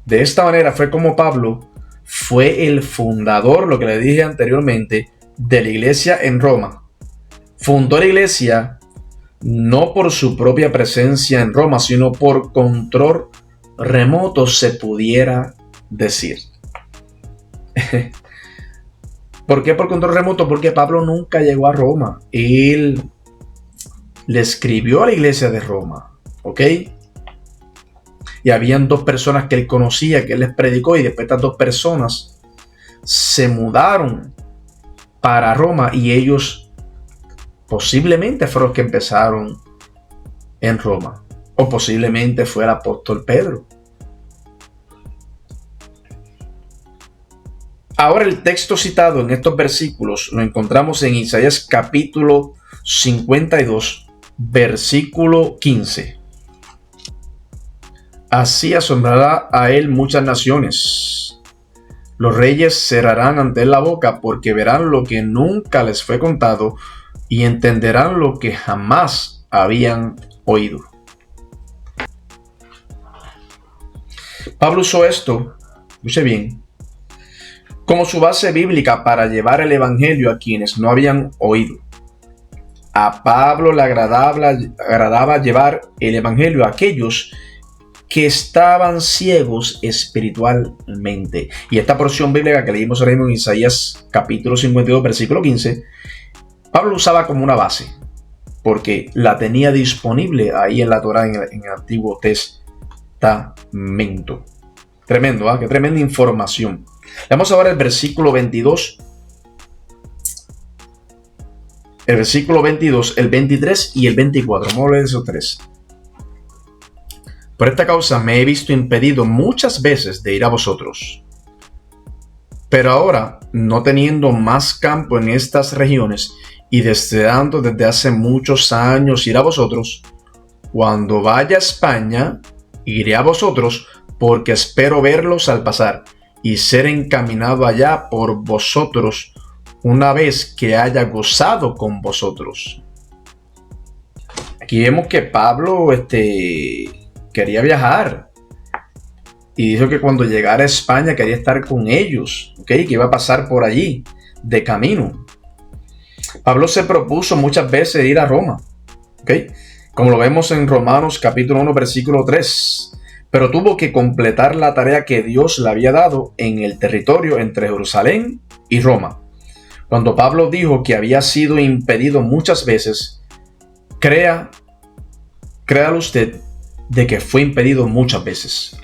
De esta manera fue como Pablo fue el fundador, lo que le dije anteriormente, de la iglesia en Roma. Fundó la iglesia no por su propia presencia en Roma, sino por control remoto, se pudiera decir. ¿Por qué por control remoto? Porque Pablo nunca llegó a Roma. Él le escribió a la iglesia de Roma, ¿ok? Y habían 2 personas que él conocía, que él les predicó, y después estas 2 personas se mudaron para Roma y ellos posiblemente fueron los que empezaron en Roma, o posiblemente fue el apóstol Pedro. Ahora el texto citado en estos versículos lo encontramos en Isaías capítulo 52, versículo 15. Así asombrará a él muchas naciones. Los reyes cerrarán ante él la boca porque verán lo que nunca les fue contado y entenderán lo que jamás habían oído. Pablo usó esto, escuche bien, como su base bíblica para llevar el evangelio a quienes no habían oído. A Pablo le agradaba llevar el evangelio a aquellos que estaban ciegos espiritualmente. Y esta porción bíblica que leímos ahora mismo en Isaías capítulo 52, versículo 15, Pablo usaba como una base, porque la tenía disponible ahí en la Torá, en el Antiguo Testamento. Tremendo, ¿eh? Qué tremenda información. Leamos ahora el versículo 22. El versículo 22, el 23 y el 24. Vamos a leer esos 3. Por esta causa me he visto impedido muchas veces de ir a vosotros. Pero ahora, no teniendo más campo en estas regiones y deseando desde hace muchos años ir a vosotros, cuando vaya a España, iré a vosotros porque espero verlos al pasar y ser encaminado allá por vosotros una vez que haya gozado con vosotros. Aquí vemos que Pablo quería viajar y dijo que cuando llegara a España quería estar con ellos, ¿okay? Que iba a pasar por allí de camino. Pablo se propuso muchas veces ir a Roma, ¿okay? Como lo vemos en Romanos capítulo 1 versículo 3. Pero tuvo que completar la tarea que Dios le había dado en el territorio entre Jerusalén y Roma. Cuando Pablo dijo que había sido impedido muchas veces, créalo usted de que fue impedido muchas veces.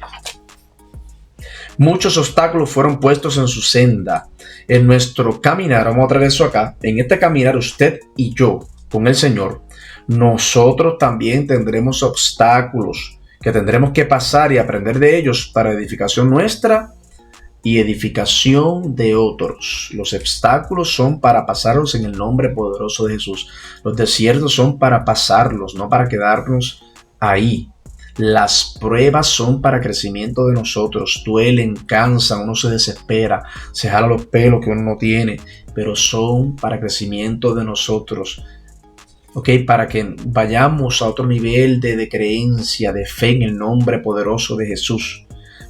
Muchos obstáculos fueron puestos en su senda. En nuestro caminar, vamos a traer eso acá, en este caminar usted y yo con el Señor, nosotros también tendremos obstáculos que tendremos que pasar y aprender de ellos para edificación nuestra y edificación de otros. Los obstáculos son para pasarlos en el nombre poderoso de Jesús. Los desiertos son para pasarlos, no para quedarnos ahí. Las pruebas son para crecimiento de nosotros. Duelen, cansan, uno se desespera, se jala los pelos que uno no tiene, pero son para crecimiento de nosotros. Para que vayamos a otro nivel de creencia, de fe en el nombre poderoso de Jesús.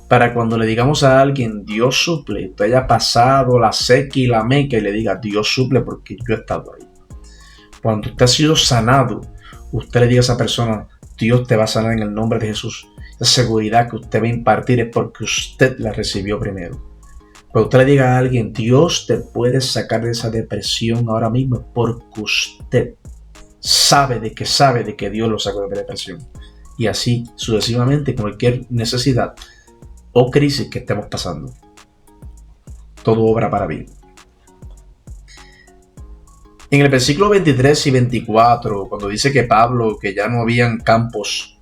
Para cuando le digamos a alguien, Dios suple, usted haya pasado la seca y la meca y le diga, Dios suple porque yo he estado ahí. Cuando usted ha sido sanado, usted le diga a esa persona, Dios te va a sanar en el nombre de Jesús. Esa seguridad que usted va a impartir es porque usted la recibió primero. Cuando usted le diga a alguien, Dios te puede sacar de esa depresión ahora mismo, es porque usted sabe de que Dios lo sacó de la depresión. Y así sucesivamente, cualquier necesidad o crisis que estemos pasando, todo obra para bien. En el versículo 23 y 24, cuando dice que Pablo, que ya no habían campos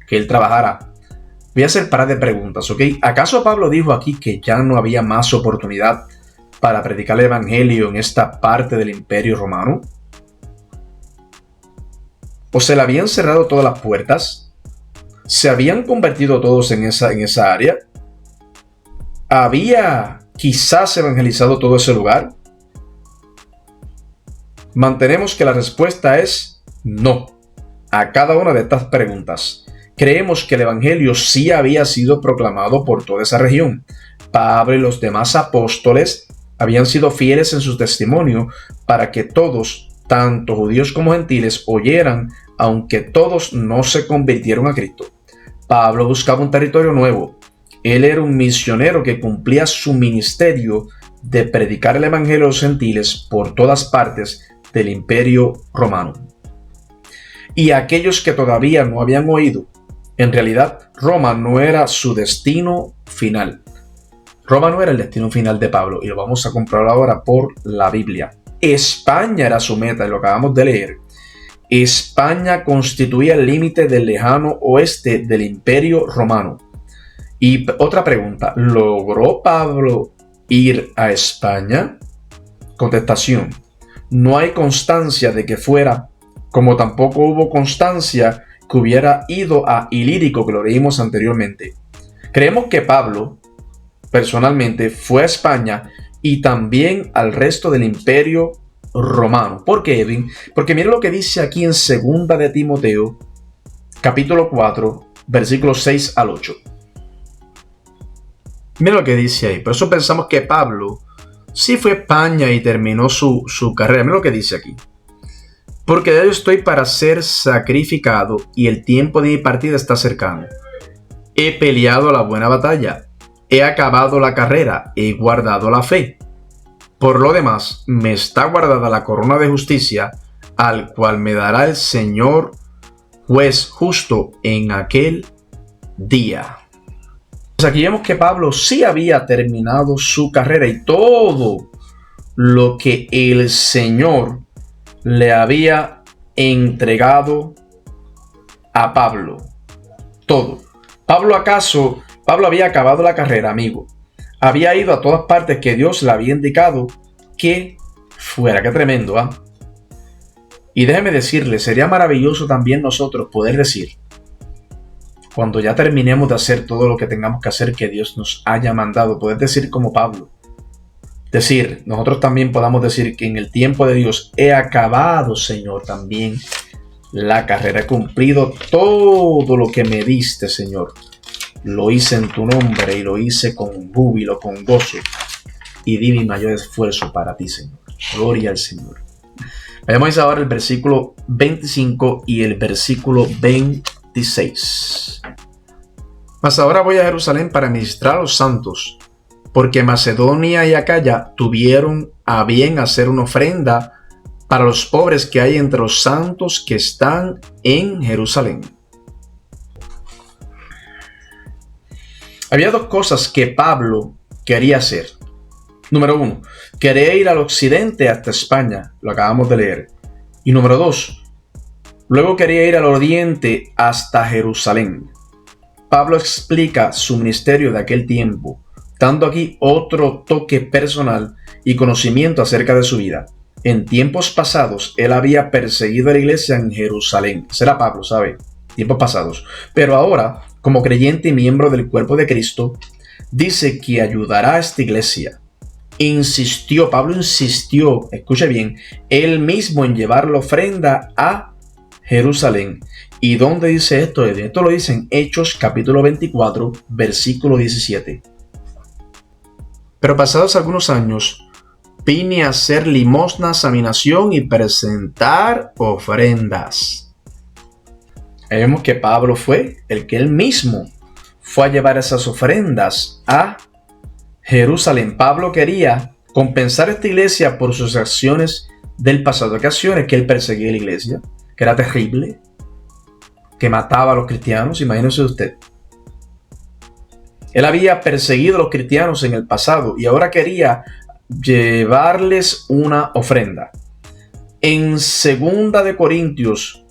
que él trabajara, voy a hacer par de preguntas, ¿ok? ¿Acaso Pablo dijo aquí que ya no había más oportunidad para predicar el evangelio en esta parte del Imperio Romano? ¿O se le habían cerrado todas las puertas? ¿Se habían convertido todos en esa área? ¿Había quizás evangelizado todo ese lugar? Mantenemos que la respuesta es no a cada una de estas preguntas. Creemos que el evangelio sí había sido proclamado por toda esa región. Pablo y los demás apóstoles habían sido fieles en su testimonio para que todos, tanto judíos como gentiles, oyeran, aunque todos no se convirtieron a Cristo. Pablo buscaba un territorio nuevo. Él era un misionero que cumplía su ministerio de predicar el evangelio a los gentiles por todas partes del Imperio Romano. y aquellos que todavía no habían oído. En realidad, Roma no era su destino final. Roma no era el destino final de Pablo, y lo vamos a comprobar ahora por la Biblia. España era su meta, y lo acabamos de leer. España constituía el límite del lejano oeste del Imperio Romano. Y otra pregunta, ¿logró Pablo ir a España? Contestación, no hay constancia de que fuera, como tampoco hubo constancia que hubiera ido a Ilírico, que lo leímos anteriormente. Creemos que Pablo, personalmente, fue a España y también al resto del Imperio Romano. ¿Por qué, Edwin? Porque mira lo que dice aquí en 2 de Timoteo, capítulo 4, versículos 6 al 8. Mira lo que dice ahí. Por eso pensamos que Pablo sí fue a España y terminó su carrera. Mira lo que dice aquí. Porque ya yo estoy para ser sacrificado y el tiempo de mi partida está cercano. He peleado la buena batalla. He acabado la carrera. He guardado la fe. Por lo demás, me está guardada la corona de justicia, al cual me dará el Señor juez justo en aquel día. Pues aquí vemos que Pablo sí había terminado su carrera y todo lo que el Señor le había entregado a Pablo. Todo. Pablo había acabado la carrera, amigo. Había ido a todas partes que Dios le había indicado que fuera. Qué tremendo, ¿ah? Y déjeme decirle, sería maravilloso también nosotros poder decir, cuando ya terminemos de hacer todo lo que tengamos que hacer que Dios nos haya mandado, poder decir como Pablo. Decir, nosotros también podamos decir que en el tiempo de Dios he acabado, Señor, también la carrera. He cumplido todo lo que me diste, Señor. Lo hice en tu nombre y lo hice con júbilo, con gozo. Y di mi mayor esfuerzo para ti, Señor. Gloria al Señor. Vayamos ahora al versículo 25 y el versículo 26. Mas ahora voy a Jerusalén para ministrar a los santos, porque Macedonia y Acaya tuvieron a bien hacer una ofrenda para los pobres que hay entre los santos que están en Jerusalén. Había dos cosas que Pablo quería hacer. Número 1, quería ir al occidente hasta España, lo acabamos de leer. Y número 2, luego quería ir al oriente hasta Jerusalén. Pablo explica su ministerio de aquel tiempo, dando aquí otro toque personal y conocimiento acerca de su vida. En tiempos pasados, él había perseguido a la iglesia en Jerusalén. Será Pablo, ¿sabe? Tiempos pasados. Pero ahora, como creyente y miembro del cuerpo de Cristo, dice que ayudará a esta iglesia. Pablo insistió, escuche bien, él mismo en llevar la ofrenda a Jerusalén. ¿Y dónde dice esto? Esto lo dice en Hechos capítulo 24, versículo 17. Pero pasados algunos años, vine a hacer limosnas a mi nación y presentar ofrendas. Ahí vemos que Pablo fue el que él mismo fue a llevar esas ofrendas a Jerusalén. Pablo quería compensar a esta iglesia por sus acciones del pasado. ¿Qué acciones? Que él perseguía a la iglesia, que era terrible, que mataba a los cristianos. Imagínese usted. Él había perseguido a los cristianos en el pasado y ahora quería llevarles una ofrenda. En 2 de Corintios,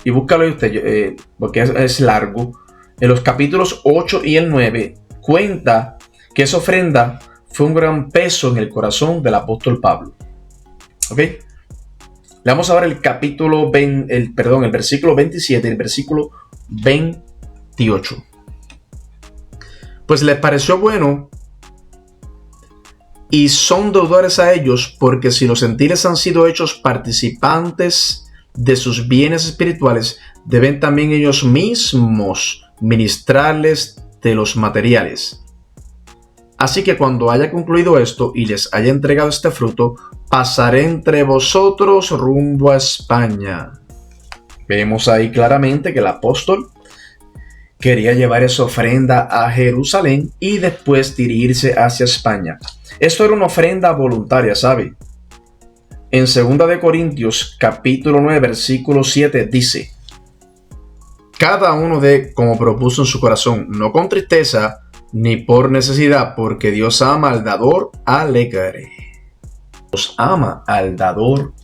y búscalo usted, porque es largo, en los capítulos 8 y el 9, cuenta que esa ofrenda fue un gran peso en el corazón del apóstol Pablo. ¿Ok? Leamos ahora el versículo 27 y el versículo 28. Pues les pareció bueno y son deudores a ellos, porque si los gentiles han sido hechos participantes de sus bienes espirituales, deben también ellos mismos ministrarles de los materiales. Así que cuando haya concluido esto y les haya entregado este fruto, pasaré entre vosotros rumbo a España. Vemos ahí claramente que el apóstol quería llevar esa ofrenda a Jerusalén y después dirigirse hacia España. Esto era una ofrenda voluntaria, ¿sabe? En 2 capítulo 9, versículo 7 dice: cada uno dé como propuso en su corazón, no con tristeza ni por necesidad, porque Dios ama al dador alegre. Dios ama al dador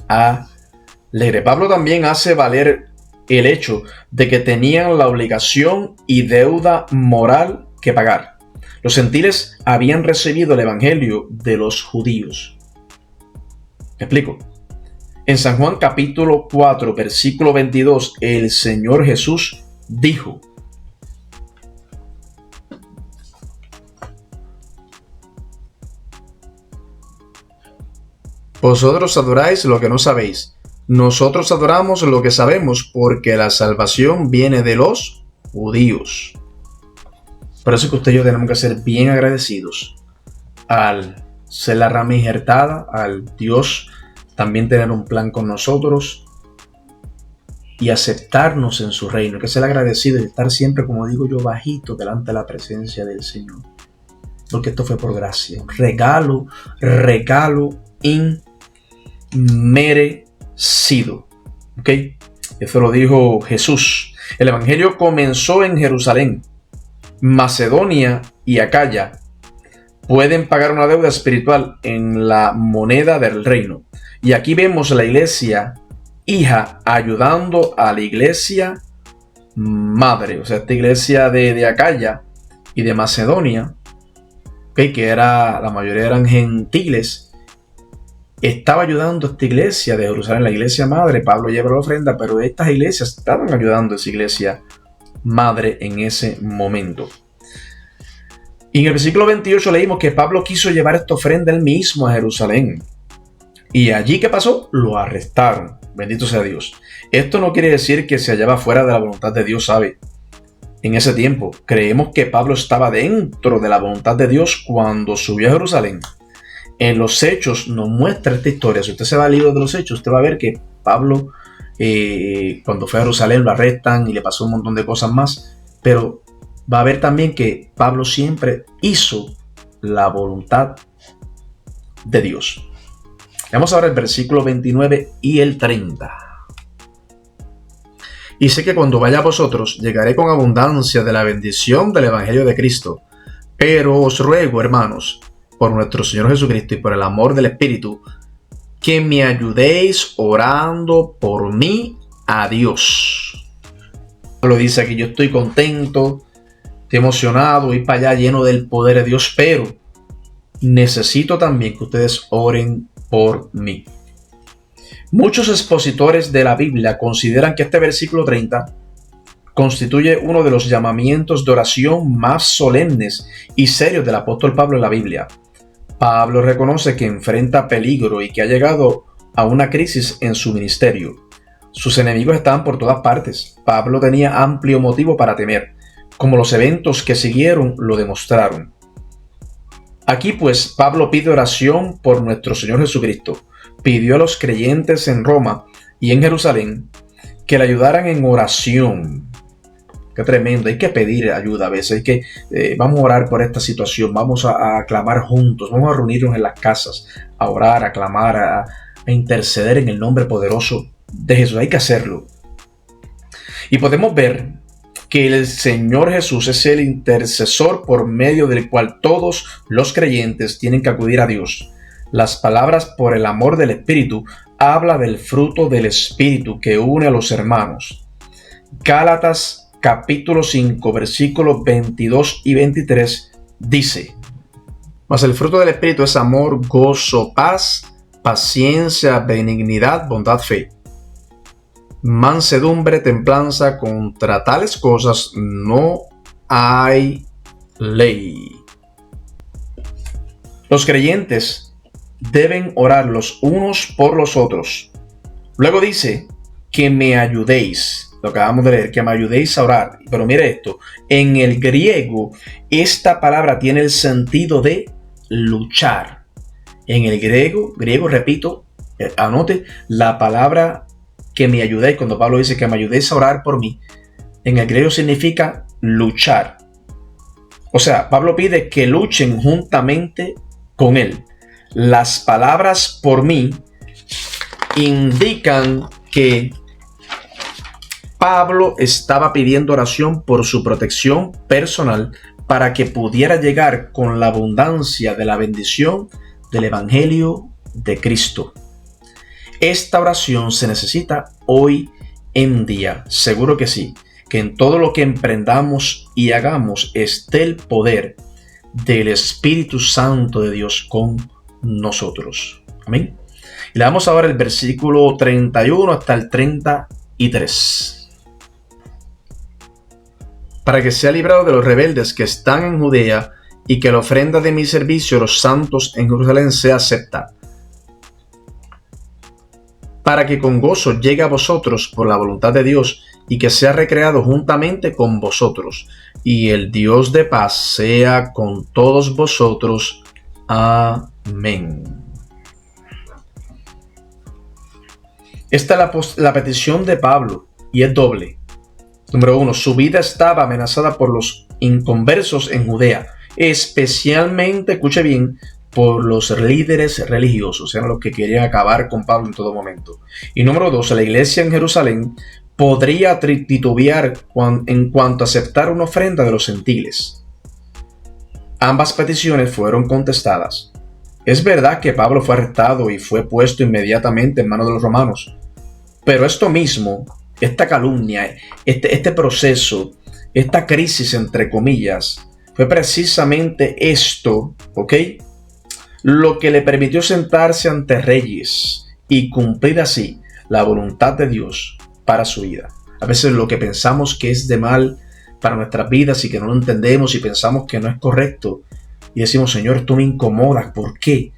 alegre. Pablo también hace valer el hecho de que tenían la obligación y deuda moral que pagar. Los gentiles habían recibido el evangelio de los judíos. ¿Me explico? En San Juan capítulo 4, versículo 22, el Señor Jesús dijo: vosotros adoráis lo que no sabéis. Nosotros adoramos lo que sabemos, porque la salvación viene de los judíos. Por eso es que usted y yo tenemos que ser bien agradecidos al ser la rama injertada, al Dios también tener un plan con nosotros y aceptarnos en su reino. Hay que ser agradecido y estar siempre, como digo yo, bajito delante de la presencia del Señor. Porque esto fue por gracia. Regalo inmerecido. ¿Ok? Eso lo dijo Jesús. El evangelio comenzó en Jerusalén. Macedonia y Acaya pueden pagar una deuda espiritual en la moneda del reino. Y aquí vemos la iglesia hija ayudando a la iglesia madre. O sea, esta iglesia de Acaya y de Macedonia, que la mayoría eran gentiles, estaba ayudando a esta iglesia de Jerusalén, la iglesia madre. Pablo lleva la ofrenda, pero estas iglesias estaban ayudando a esa iglesia madre en ese momento. Y en el versículo 28 leímos que Pablo quiso llevar esta ofrenda él mismo a Jerusalén. Y allí, ¿qué pasó? Lo arrestaron. Bendito sea Dios. Esto no quiere decir que se hallaba fuera de la voluntad de Dios, ¿sabe? En ese tiempo, creemos que Pablo estaba dentro de la voluntad de Dios cuando subió a Jerusalén. En los Hechos nos muestra esta historia. Si usted se va al libro de los Hechos, usted va a ver que Pablo, cuando fue a Jerusalén, lo arrestan y le pasó un montón de cosas más. Pero va a ver también que Pablo siempre hizo la voluntad de Dios. Vamos ahora el versículo 29 y el 30. Y sé que cuando vaya a vosotros, llegaré con abundancia de la bendición del Evangelio de Cristo. Pero os ruego, hermanos, por nuestro Señor Jesucristo y por el amor del Espíritu, que me ayudéis orando por mí a Dios. Lo dice aquí: yo estoy contento, estoy emocionado, ir para allá lleno del poder de Dios, pero necesito también que ustedes oren por mí. Muchos expositores de la Biblia consideran que este versículo 30 constituye uno de los llamamientos de oración más solemnes y serios del apóstol Pablo en la Biblia. Pablo reconoce que enfrenta peligro y que ha llegado a una crisis en su ministerio. Sus enemigos estaban por todas partes. Pablo tenía amplio motivo para temer, como los eventos que siguieron lo demostraron. Aquí pues Pablo pide oración por nuestro Señor Jesucristo. Pidió a los creyentes en Roma y en Jerusalén que le ayudaran en oración. Qué tremendo, hay que pedir ayuda a veces, vamos a orar por esta situación, vamos a clamar juntos, vamos a reunirnos en las casas, a orar, a clamar, a interceder en el nombre poderoso de Jesús. Hay que hacerlo. Y podemos ver que el Señor Jesús es el intercesor por medio del cual todos los creyentes tienen que acudir a Dios. Las palabras por el amor del Espíritu habla del fruto del Espíritu que une a los hermanos. Gálatas capítulo 5 versículos 22 y 23 dice: mas el fruto del Espíritu es amor, gozo, paz, paciencia, benignidad, bondad, fe, mansedumbre, templanza. Contra tales cosas no hay ley. Los creyentes deben orar los unos por los otros. Luego dice que me ayudéis. Lo acabamos de leer, que me ayudéis a orar. Pero mire esto, en el griego esta palabra tiene el sentido de luchar. En el griego, repito, anote la palabra que me ayudéis. Cuando Pablo dice que me ayudéis a orar por mí, en el griego significa luchar. O sea, Pablo pide que luchen juntamente con él. Las palabras por mí indican que Pablo estaba pidiendo oración por su protección personal para que pudiera llegar con la abundancia de la bendición del Evangelio de Cristo. Esta oración se necesita hoy en día, seguro que sí, que en todo lo que emprendamos y hagamos esté el poder del Espíritu Santo de Dios con nosotros. Amén. Y le damos ahora el versículo 31 hasta el 33. Para que sea librado de los rebeldes que están en Judea y que la ofrenda de mi servicio a los santos en Jerusalén sea aceptada, para que con gozo llegue a vosotros por la voluntad de Dios y que sea recreado juntamente con vosotros, y el Dios de paz sea con todos vosotros. Amén. Esta es la petición de Pablo y es doble. Número 1, su vida estaba amenazada por los inconversos en Judea, especialmente, escuche bien, por los líderes religiosos, eran los que querían acabar con Pablo en todo momento. Y número 2, la iglesia en Jerusalén podría titubear en cuanto a aceptar una ofrenda de los gentiles. Ambas peticiones fueron contestadas. Es verdad que Pablo fue arrestado y fue puesto inmediatamente en manos de los romanos, pero esto mismo, esta calumnia, este proceso, esta crisis entre comillas, fue precisamente esto, ¿ok?, lo que le permitió sentarse ante reyes y cumplir así la voluntad de Dios para su vida. A veces lo que pensamos que es de mal para nuestras vidas y que no lo entendemos y pensamos que no es correcto y decimos, Señor, tú me incomodas, ¿por qué?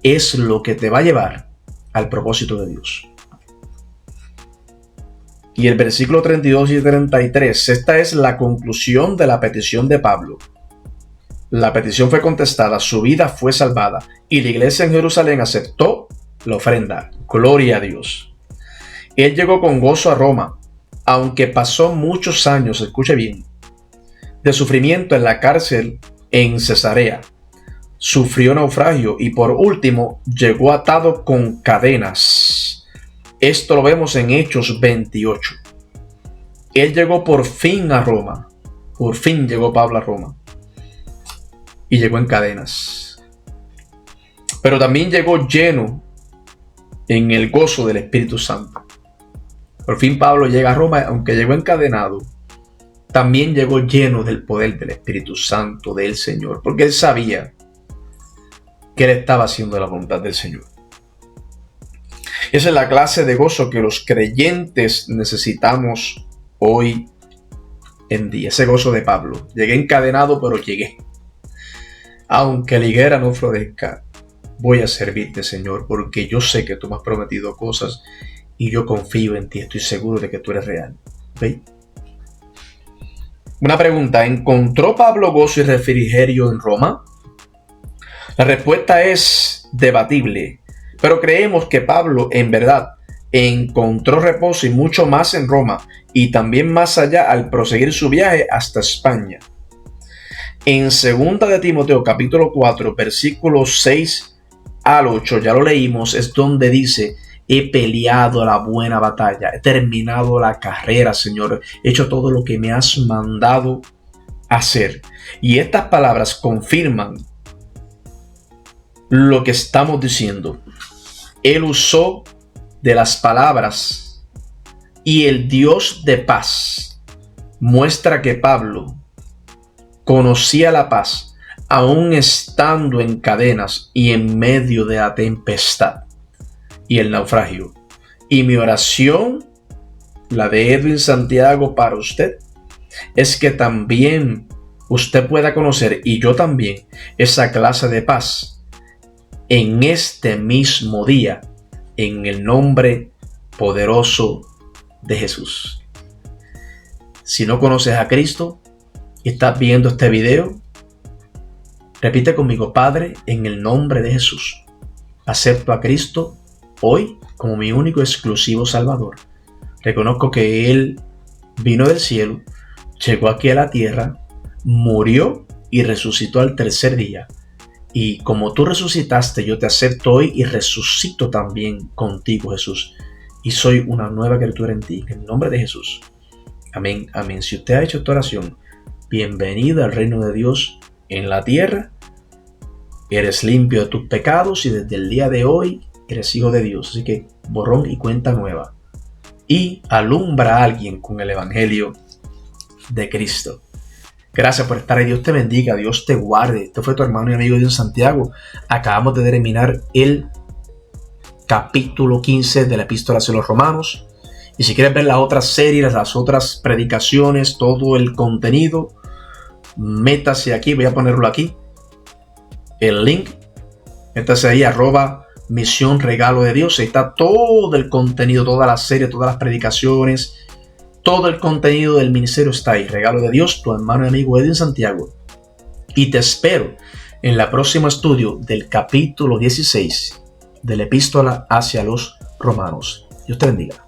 Es lo que te va a llevar al propósito de Dios. Y el versículo 32 y 33, esta es la conclusión de la petición de Pablo. La petición fue contestada, su vida fue salvada y la iglesia en Jerusalén aceptó la ofrenda. Gloria a Dios. Él llegó con gozo a Roma, aunque pasó muchos años, escuche bien, de sufrimiento en la cárcel en Cesarea. Sufrió naufragio y por último llegó atado con cadenas. Esto lo vemos en Hechos 28. Él llegó por fin a Roma. Por fin llegó Pablo a Roma. Y llegó en cadenas. Pero también llegó lleno en el gozo del Espíritu Santo. Por fin Pablo llega a Roma, aunque llegó encadenado. También llegó lleno del poder del Espíritu Santo del Señor. Porque él sabía que él estaba haciendo la voluntad del Señor. Esa es la clase de gozo que los creyentes necesitamos hoy en día. Ese gozo de Pablo. Llegué encadenado, pero llegué. Aunque la higuera no florezca, voy a servirte, Señor, porque yo sé que tú me has prometido cosas y yo confío en ti. Estoy seguro de que tú eres real. ¿Veis? Una pregunta. ¿Encontró Pablo gozo y refrigerio en Roma? La respuesta es debatible, pero creemos que Pablo en verdad encontró reposo y mucho más en Roma y también más allá al proseguir su viaje hasta España. En 2 de Timoteo capítulo 4 versículos 6 al 8, ya lo leímos, es donde dice: he peleado la buena batalla, he terminado la carrera, Señor, he hecho todo lo que me has mandado hacer. Y estas palabras confirman lo que estamos diciendo. Él usó de las palabras y el Dios de paz muestra que Pablo conocía la paz aún estando en cadenas y en medio de la tempestad y el naufragio. Y mi oración, la de Edwin Santiago para usted, es que también usted pueda conocer, y yo también, esa clase de paz en este mismo día, en el nombre poderoso de Jesús. Si no conoces a Cristo y estás viendo este video, repite conmigo: Padre, en el nombre de Jesús, acepto a Cristo hoy como mi único exclusivo Salvador. Reconozco que Él vino del cielo, llegó aquí a la tierra, murió y resucitó al tercer día. Y como tú resucitaste, yo te acepto hoy y resucito también contigo, Jesús. Y soy una nueva criatura en ti, en el nombre de Jesús. Amén, amén. Si usted ha hecho esta oración, bienvenido al reino de Dios en la tierra. Eres limpio de tus pecados y desde el día de hoy eres hijo de Dios. Así que borrón y cuenta nueva. Y alumbra a alguien con el evangelio de Cristo. Gracias por estar ahí. Dios te bendiga, Dios te guarde. Este fue tu hermano y amigo Dios Santiago. Acabamos de terminar el capítulo 15 de la Epístola a los Romanos. Y si quieres ver las otras series, las otras predicaciones, todo el contenido, métase aquí, voy a ponerlo aquí, el link, métase ahí, @Misión Regalo de Dios. Ahí está todo el contenido, toda la serie, todas las predicaciones, todo el contenido del ministerio está ahí. Regalo de Dios, tu hermano y amigo Edwin Santiago. Y te espero en la próxima estudio del capítulo 16 de la Epístola hacia los Romanos. Dios te bendiga.